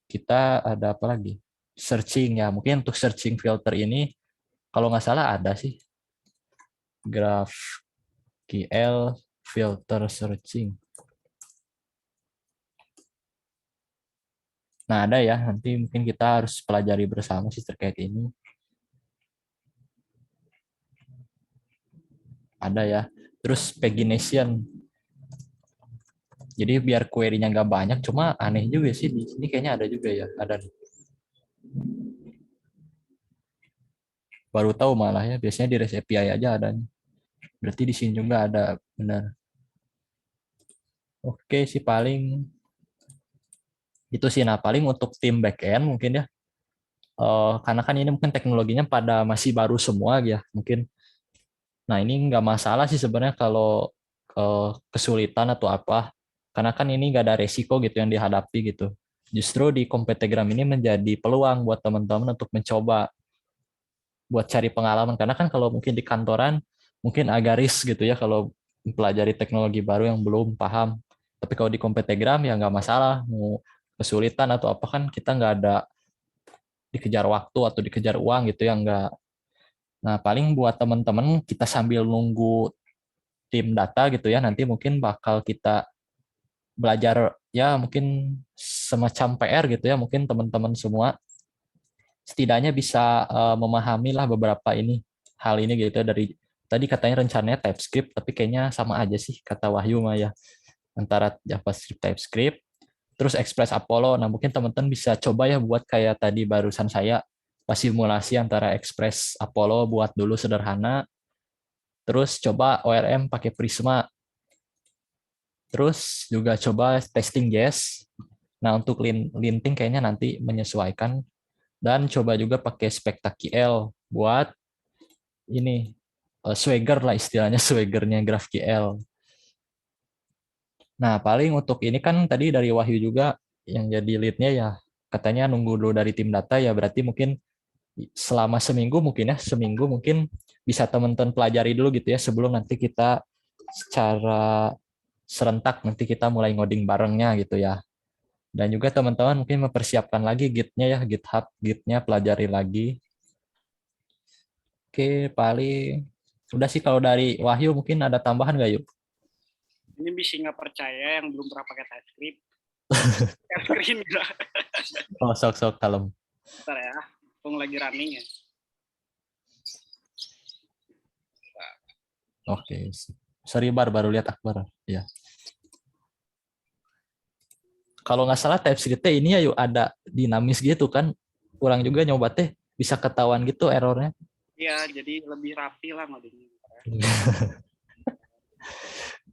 kita ada apa lagi? Searching ya. Mungkin untuk searching filter ini kalau nggak salah ada sih. GraphQL filter searching. Nah, ada ya. Nanti mungkin kita harus pelajari bersama sih terkait ini. Ada ya. Terus pagination. Jadi biar query-nya nggak banyak, cuma aneh juga sih di sini kayaknya ada juga ya, ada nih. Baru tahu malah ya, biasanya di REST API aja adanya. Berarti di sini juga ada, benar. Oke sih paling itu sih. Nah paling untuk tim backend mungkin ya, karena kan ini mungkin teknologinya pada masih baru semua ya mungkin. Nah ini nggak masalah sih sebenarnya kalau kesulitan atau apa, karena kan ini nggak ada resiko gitu yang dihadapi gitu. Justru di Competegram ini menjadi peluang buat teman-teman untuk mencoba, buat cari pengalaman. Karena kan kalau mungkin di kantoran mungkin agak risk gitu ya kalau mempelajari teknologi baru yang belum paham. Tapi kalau di Competegram ya nggak masalah, mau kesulitan atau apa kan kita nggak ada dikejar waktu atau dikejar uang gitu ya, nggak. Nah paling buat teman-teman kita sambil nunggu tim data gitu ya, nanti mungkin bakal kita belajar ya mungkin semacam PR gitu ya, mungkin teman-teman semua setidaknya bisa memahami lah beberapa hal ini gitu ya. Dari tadi katanya rencananya TypeScript, tapi kayaknya sama aja sih kata Wahyu mah ya, antara JavaScript TypeScript terus Express Apollo. Nah mungkin teman-teman bisa coba ya buat kayak tadi barusan saya pas simulasi antara Express Apollo buat dulu sederhana, terus coba ORM pakai Prisma, terus juga coba testing JS. Nah untuk linting kayaknya nanti menyesuaikan, dan coba juga pakai Spectacle buat ini swagger lah istilahnya, swaggernya GraphQL. Nah paling untuk ini kan tadi dari Wahyu juga yang jadi leadnya ya, katanya nunggu dulu dari tim data ya, berarti mungkin selama seminggu mungkin ya, seminggu mungkin bisa teman-teman pelajari dulu gitu ya sebelum nanti kita secara serentak nanti kita mulai ngoding barengnya gitu ya. Dan juga teman-teman mungkin mempersiapkan lagi Git-nya ya, GitHub Git-nya pelajari lagi. Oke, paling udah sih kalau dari Wahyu, mungkin ada tambahan nggak yuk? Ini bisa nggak percaya yang belum pernah pakai TypeScript. Share screen udah. Oh, sok-sok kalem. Bentar ya, tunggu lagi running ya. Oke. Sorry baru lihat Akbar. Ya. Kalau nggak salah TypeScript ini ya yuk ada dinamis gitu kan. Kurang juga nyoba teh bisa ketahuan gitu errornya. Iya, jadi lebih rapi lah ngodingnya.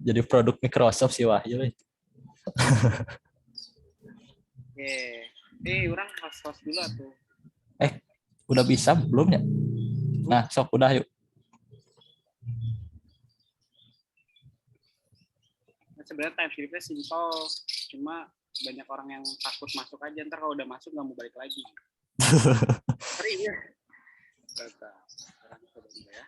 Jadi produk Microsoft sih Wahyu. Oke. Orang host dulu tuh. Udah bisa belum ya? Nah, sok udah yuk. Nah, sebenarnya TypeScript-nya simple, cuma banyak orang yang takut masuk aja, ntar kalau udah masuk nggak mau balik lagi. Serius. Ya.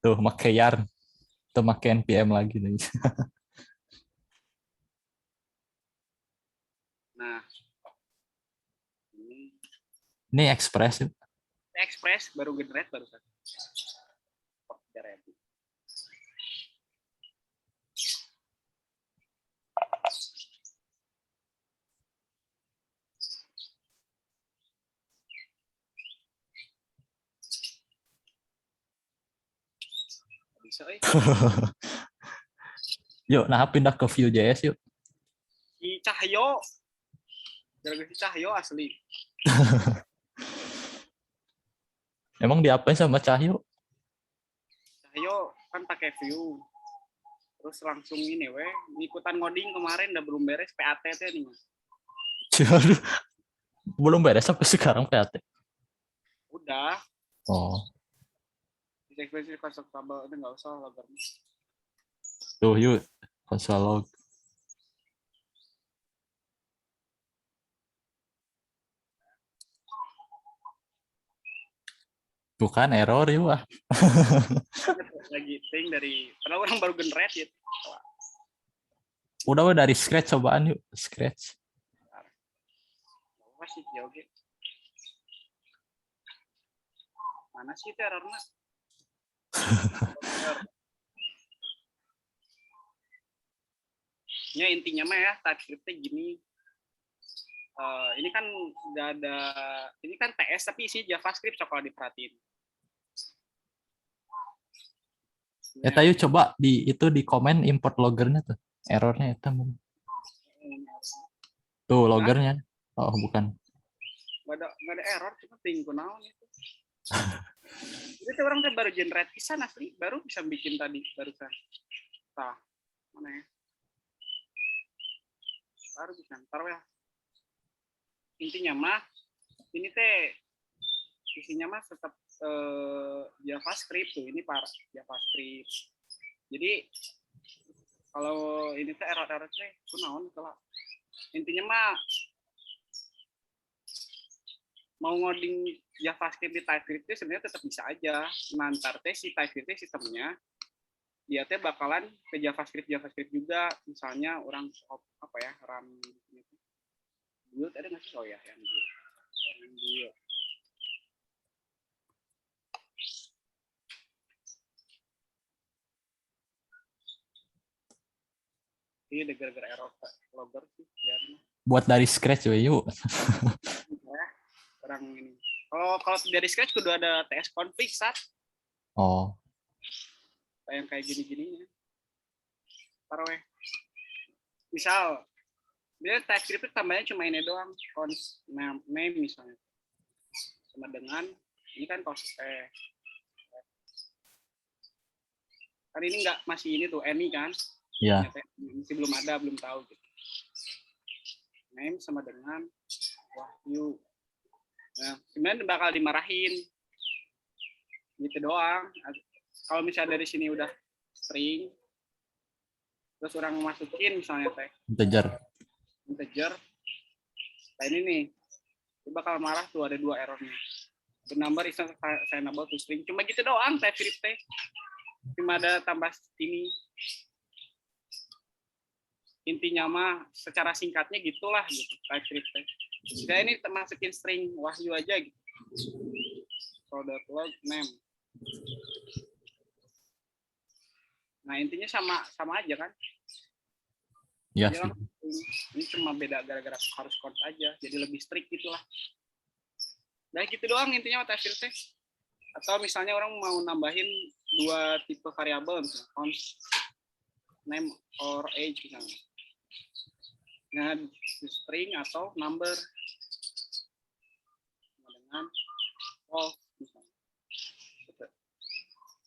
Tuh, pakai Yarn. Tuh, pakai NPM lagi nih. Nah, Ini Express. Express baru generate barusan. Bisa, Yuk, nah pindah ke Vue.js yuk. Si Cahyo. Gara-gara si Cahyo asli. Emang diapain sama Cahyo? Cahyo kan pakai Vue. Terus langsung ini ikutan ngoding kemarin udah belum beres PAT nih. Aduh, belum beres sampai sekarang PAT. Udah. Oh. Ekspresi konstruktable itu nggak usah loggernya. Tuh yuk, console log. Bukan error yuk ah. Lagi thing dari, padahal orang baru generate ya. Udah dari scratch cobaan yuk, scratch. Masih oke. Mana sih itu errornya? Ya intinya mah ya TypeScript-nya gini. Ini kan nggak ada, ini kan TS tapi isi JavaScript kalau diperhatiin. Tayo coba di komen import loggernya tuh, errornya itu. Tuh loggernya. Oh bukan. nggak ada error, cuma tinggal naon itu. Jadi tuh orang teh baru generate pisan asli, baru bisa bikin tadi barusan. Tah, mana ya? Baru bisa, ntar ya. Intinya mah, ini teh isinya mah tetap JavaScript tuh, ini para JavaScript. Jadi kalau ini teh error teh kunaon kalau intinya mah mau ngoding JavaScript di TypeScript itu sebenarnya tetap bisa aja. Nanti teh si TypeScript sistemnya dia teh bakalan ke JavaScript juga. Misalnya orang apa ya RAM build ada nggak sih ya yang build. Ini gara-gara error logger sih biarin. Buat dari scratch yuk. Ya, orang ini. Kalau dari scratch kudu ada TS config saat. Oh. Yang kayak gini-gininya. Taruh misal dia TypeScript tambahnya cuma ini doang, const name misalnya. Sama dengan ini kan kan ini enggak masih ini tuh any kan? Iya. Masih belum ada, belum tahu gitu. Name sama dengan Wahyu. Nah, sebenarnya bakal dimarahin. Gitu doang. Kalau misalnya dari sini udah string, terus orang masukin misalnya integer. Nah ini nih, itu bakal marah tuh ada 2 errornya. The number is not assignable to string. Cuma gitu doang TypeScript teh. Cuma ada tambah ini. Intinya mah secara singkatnya gitulah gitu TypeScript teh. Jadi ini masukin string Wahyu aja gitu. Product name. Nah intinya sama aja kan? Iya. Ya, ini cuma beda gara-gara harus count aja, jadi lebih strict gitulah. Nah gitu doang intinya TypeScript teh. Atau misalnya orang mau nambahin 2 tipe variabel, count name or age misalnya. Nah, string atau number dengan misalnya.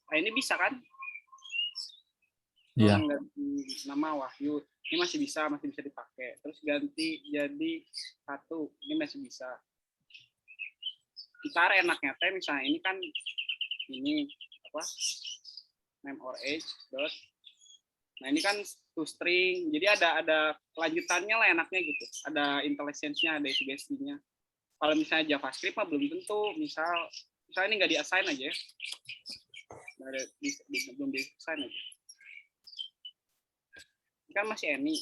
Nah ini bisa kan? Iya. Ganti nama Wahyu, ini masih bisa dipakai. Terus ganti jadi 1, ini masih bisa. Ntar enaknya teh misalnya ini kan ini apa? Name or age dot. Nah ini kan to string, jadi ada kelanjutannya lah enaknya gitu. Ada IntelliSense-nya, ada sugestinya. Kalau misalnya JavaScript mah belum tentu. Misalnya ini nggak di-assign aja ya. Belum di-assign aja. Ini kan masih any.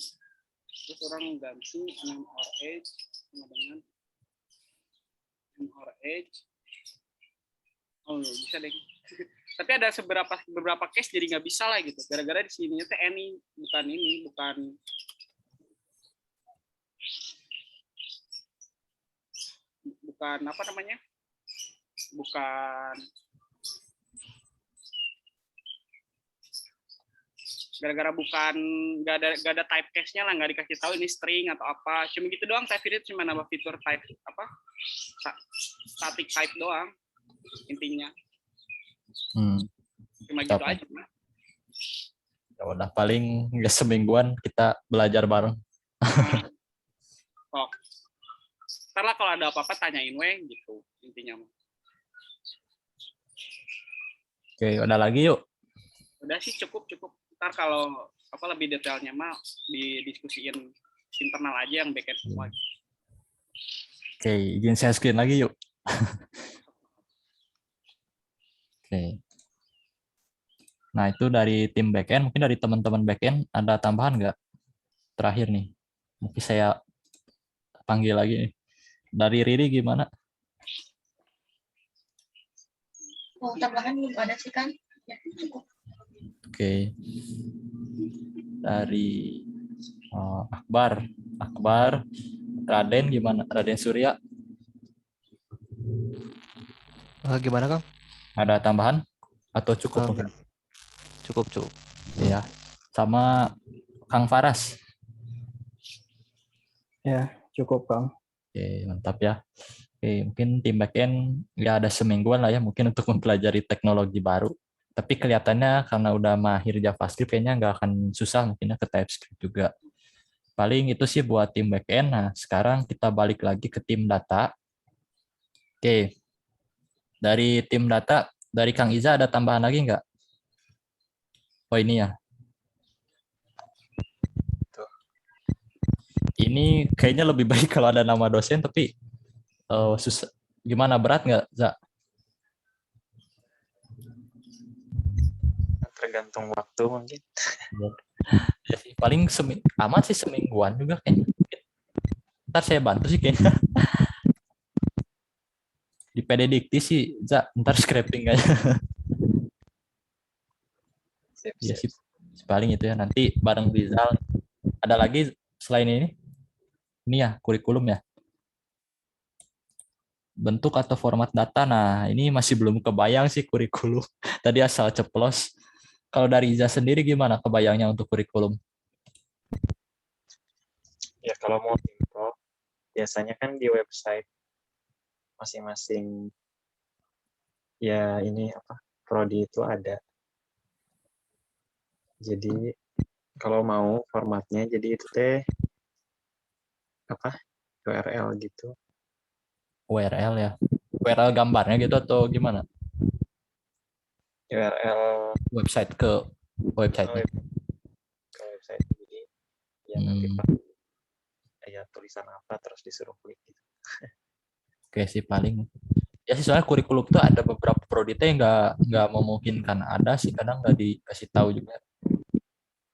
Terus orang ganti name or age sama dengan name or age. Oh bisa deh. Tapi ada beberapa case jadi nggak bisa lah gitu. Gara-gara di sininya tuh any bukan apa namanya? Bukan gara-gara bukan nggak ada type case-nya lah, nggak dikasih tahu ini string atau apa. Cuma gitu doang TypeScript cuma nambah fitur type apa? Static type doang intinya. Cuma gitu aja. Ya udah paling nggak semingguan kita belajar bareng. Oh. Ntar lah kalau ada apa-apa tanyain gitu intinya. Oke, udah lagi yuk. Udah sih cukup. Ntar kalau apa lebih detailnya mah didiskusiin internal aja yang backend semua. Oke, izin share screen lagi yuk. Oke. Nah, itu dari tim backend. Mungkin dari teman-teman backend ada tambahan nggak? Terakhir nih. Mungkin saya panggil lagi nih. Dari Riri gimana? Oh, tambahan belum ada sih kan? Ya, cukup. Oke. Dari Akbar, Raden gimana? Raden Surya. Gimana Kang? Ada tambahan atau cukup? Cukup. Ya. Sama Kang Faras. Ya, cukup Kang. Oke, mantap ya. Oke, mungkin tim backend ya ada semingguan lah ya mungkin untuk mempelajari teknologi baru. Tapi kelihatannya karena udah mahir JavaScript kayaknya nggak akan susah mungkinnya ke TypeScript juga. Paling itu sih buat tim backend. Nah, sekarang kita balik lagi ke tim data. Oke, dari tim data, dari Kang Iza ada tambahan lagi nggak? Oh ini ya. Ini kayaknya lebih baik kalau ada nama dosen, tapi susah. Gimana, berat nggak, Za? Tergantung waktu mungkin. Ya sih, paling aman sih semingguan juga kayaknya. Ntar saya bantu sih kayaknya. Di PD Dikti sih, Za, ntar scraping aja. Ya sih, paling itu ya. Nanti bareng Rizal. Ada lagi selain ini? Ini ya, kurikulum ya. Bentuk atau format data. Nah, ini masih belum kebayang sih kurikulum. Tadi asal ceplos. Kalau dari Iza sendiri gimana kebayangnya untuk kurikulum? Ya kalau mau simple, biasanya kan di website masing-masing ya ini apa prodi itu ada. Jadi kalau mau formatnya jadi itu teh apa URL gitu. URL ya. URL gambarnya gitu atau gimana? URL Website ke website-nya. ke website jadi ya nanti pas ya tulisan apa terus disuruh klik gitu. Oke sih paling. Ya sih soalnya kurikulum tuh ada beberapa prodi yang nggak memungkinkan ada sih, kadang nggak dikasih tahu juga.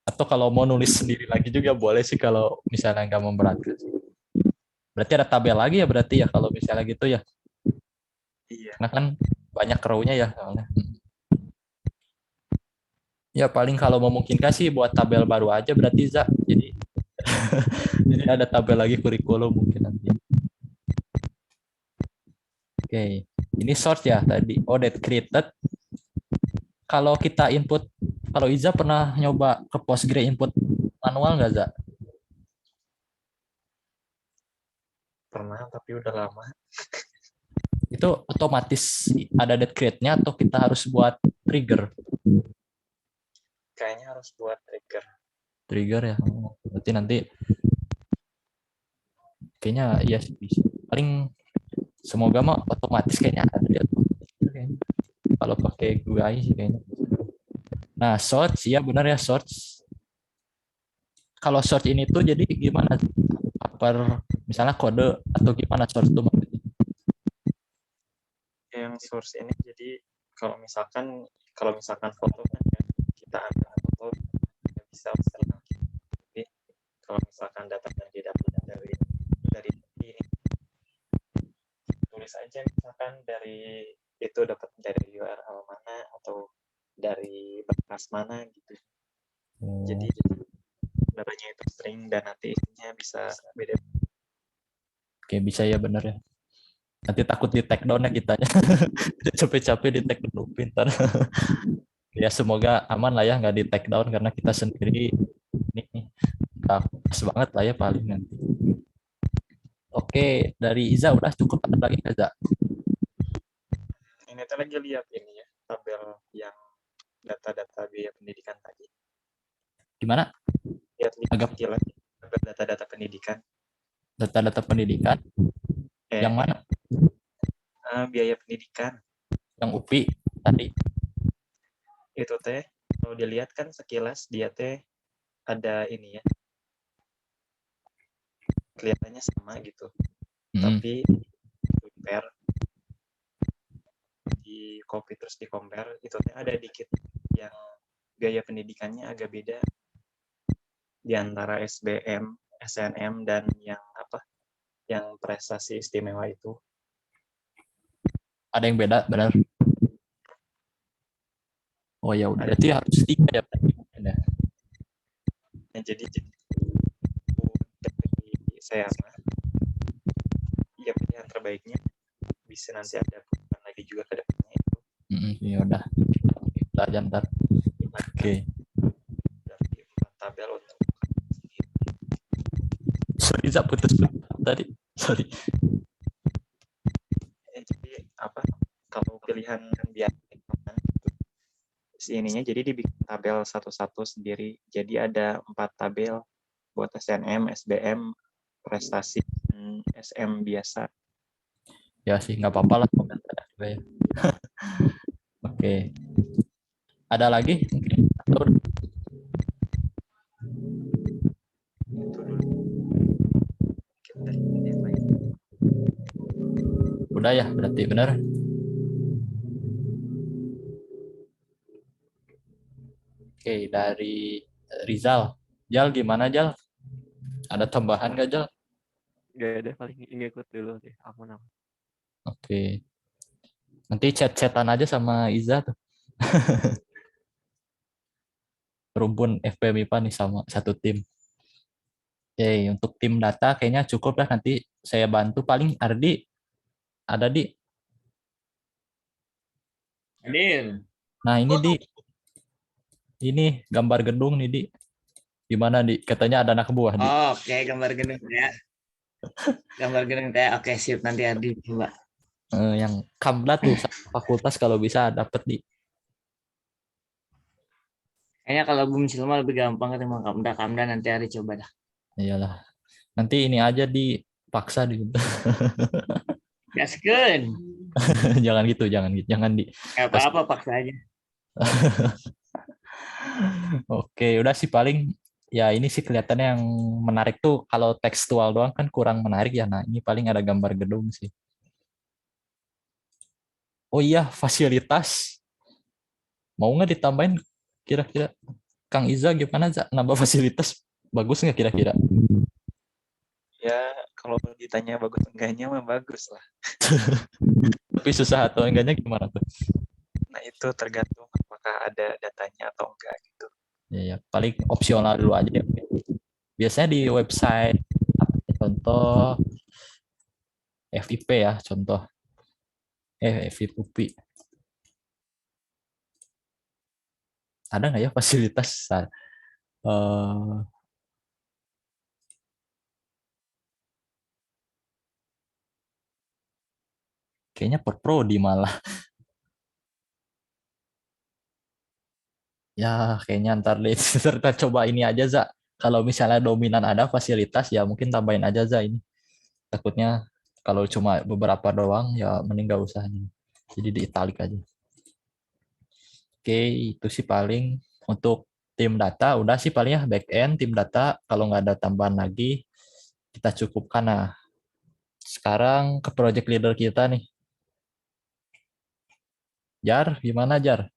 Atau kalau mau nulis sendiri lagi juga boleh sih kalau misalnya nggak memberatkan. Berarti ada tabel lagi ya berarti ya kalau misalnya gitu ya. Iya. Karena kan banyak row-nya ya soalnya. Ya paling kalau memungkinkan sih buat tabel baru aja berarti Za. Jadi jadi ada tabel lagi kurikulum mungkin nanti. Oke, ini source ya tadi. Oh, that created. Kalau kita input, kalau Iza pernah nyoba ke Postgre input manual nggak, Za? Pernah tapi udah lama. Itu otomatis ada that create-nya atau kita harus buat trigger? Kayaknya harus buat trigger. Trigger ya. Berarti nanti kayaknya ya bisa. Paling semoga mah otomatis kayaknya ada di otomatis. Kalau pakai GUI sih kayaknya. Nah, search ya benar ya search. Kalau search ini tuh jadi gimana? Per misalnya kode atau gimana search itu maksudnya? Yang source ini jadi kalau misalkan foto kan ya, kita ambil foto ya bisa misalkan. Tapi kalau misalkan data yang didapat dari ini tulis aja misalkan dari itu dapat dari URL mana atau dari berkas mana gitu. Jadi datanya itu string dan nanti isinya bisa beda. Oke, bisa ya bener ya. Nanti takut di take down ya kitanya. Capek-capek di take down pintar. Ya semoga aman lah ya nggak di take down karena kita sendiri ini nggak pas banget lah ya paling nanti. Oke, dari Iza udah cukup ada lagi nggak, Iza? Ini kita lagi lihat ini ya tabel yang data-data biaya pendidikan tadi. Gimana? Lihat Agak sekilas tabel data-data pendidikan. data-data pendidikan yang mana? Biaya pendidikan. Yang UPI tadi. Itu teh kalau dilihat kan sekilas dia teh ada ini ya. Kelihatannya sama gitu. Tapi compare di copy terus di compare itu teh ada dikit yang biaya pendidikannya agak beda di antara SBM, SNM dan yang apa? Yang prestasi istimewa itu. Ada yang beda, benar. Oh ya udah, berarti harus 3 ya berarti mungkin ya. Nah, jadi dari saya ya pilihan terbaiknya bisa nanti ada perubahan lagi juga ke depannya itu. Ya udah, kita aja ntar. Oke. Dari tabel untuk Sorry, Za, putus tadi. Sorry. apa kalau pilihan biasa si ininya jadi dibikin tabel satu-satu sendiri. Jadi ada 4 tabel buat SNM, SBM, prestasi, dan SM biasa. Ya sih, nggak apa-apa lah. Juga ya. Oke. Ada lagi? Mungkin? Atau Itu dulu. Mungkin dari yang lain. udah ya, berarti benar. Oke, dari Rizal. Jal, gimana Jal? Ada tambahan nggak Jal? Gak ada, paling ngikut dulu deh. Aman. Oke. Nanti chat-chatan aja sama Iza tuh. Rumpun FP MIPA nih sama satu tim. Oke, untuk tim data kayaknya cukup lah, nanti saya bantu. Paling Ardi, ada Di. Hadir. Nah ini Di, ini gambar gedung nih Di. Gimana Di? Katanya ada anak buah Di. Oh, oke, gambar gedung ya. Gambar gedung ya. Oke, sip, nanti Adi coba. Yang Kamda tuh fakultas kalau bisa dapet Di. Kayaknya kalau Bum Silma lebih gampang ketimbang Kamda nanti Adi coba dah. Iyalah. Nanti ini aja dipaksa di. Gaskeun. Jangan gitu, jangan Di. Gak apa-apa, paksa aja. Oke, udah sih paling ya ini sih kelihatannya yang menarik tuh kalau tekstual doang kan kurang menarik ya. Nah, ini paling ada gambar gedung sih. Oh iya, fasilitas. Mau nggak ditambahin kira-kira? Kang Iza gimana, Za? Nambah fasilitas bagus nggak kira-kira? Ya kalau ditanya bagus enggaknya mah bagus lah. Tapi susah atau enggaknya gimana tuh? Nah itu tergantung apakah ada datanya atau enggak gitu. Ya, paling opsional dulu aja ya. Biasanya di website contoh FIP ya, contoh FIP UPI. Ada nggak ya fasilitas? Kayaknya per prodi malah. Ya, kayaknya ntar deh. Kita coba ini aja, Za. Kalau misalnya dominan ada fasilitas, ya mungkin tambahin aja, Za, ini. Takutnya kalau cuma beberapa doang, ya mending gak usah. Jadi di italic aja. Oke, itu sih paling untuk tim data. Udah sih paling ya back end, tim data. Kalau nggak ada tambahan lagi, kita cukupkan. Nah, sekarang ke project leader kita nih. Jar, gimana Jar?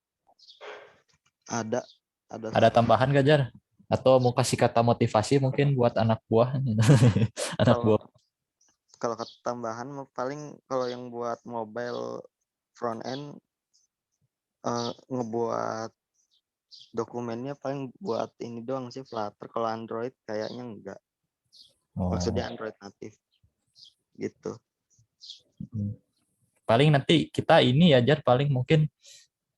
Ada Ada tambahan gak Jar? Atau mau kasih kata motivasi mungkin buat anak buah? Anak kalau buah. kalau kata tambahan paling kalau yang buat mobile front end ngebuat dokumennya paling buat ini doang sih Flutter. Kalau Android kayaknya enggak. Maksudnya Android natif gitu. Paling nanti kita ini ya Jar, paling mungkin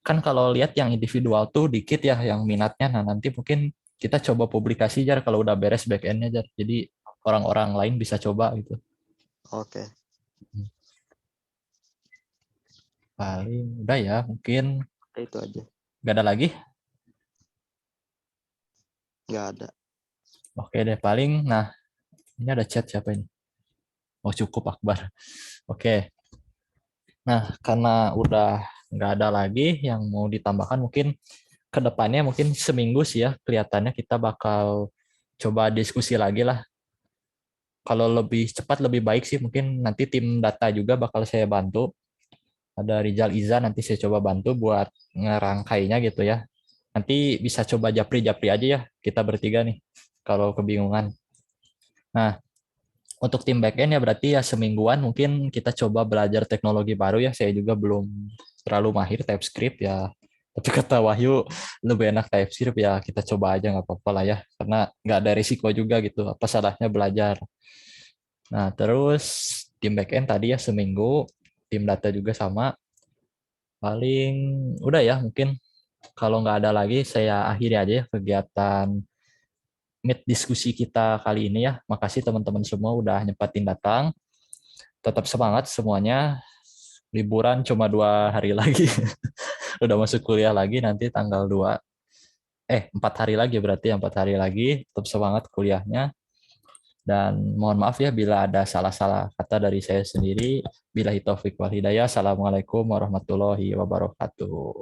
kan kalau lihat yang individual tuh dikit ya yang minatnya. Nah nanti mungkin kita coba publikasi Jar kalau udah beres back end-nya Jar. Jadi orang-orang lain bisa coba gitu. Oke. Paling udah ya mungkin. Itu aja. Gak ada lagi? Nggak ada. Oke deh paling. Nah ini ada chat siapa ini? Oh cukup Akbar. Oke. Nah karena udah nggak ada lagi yang mau ditambahkan, mungkin kedepannya mungkin seminggu sih ya kelihatannya kita bakal coba diskusi lagi lah. Kalau lebih cepat lebih baik sih mungkin nanti tim data juga bakal saya bantu. Ada Rizal Iza nanti saya coba bantu buat ngerangkainya gitu ya. Nanti bisa coba japri-japri aja ya kita bertiga nih kalau kebingungan. Nah, untuk tim backend ya berarti ya semingguan mungkin kita coba belajar teknologi baru ya. Saya juga belum terlalu mahir TypeScript ya. Tapi kata Wahyu lebih enak TypeScript ya kita coba aja nggak apa-apa lah ya. Karena nggak ada risiko juga gitu. Apa salahnya belajar. Nah terus tim backend tadi ya seminggu. Tim data juga sama. Paling udah ya mungkin kalau nggak ada lagi saya akhiri aja ya kegiatan meet diskusi kita kali ini ya. Makasih teman-teman semua udah nyempatin datang. Tetap semangat semuanya. liburan cuma 2 hari lagi. Udah masuk kuliah lagi nanti tanggal 4 hari lagi berarti, 4 hari lagi. Tetap semangat kuliahnya. Dan mohon maaf ya bila ada salah-salah kata dari saya sendiri. Billahi taufik wal hidayah. Assalamualaikum warahmatullahi wabarakatuh.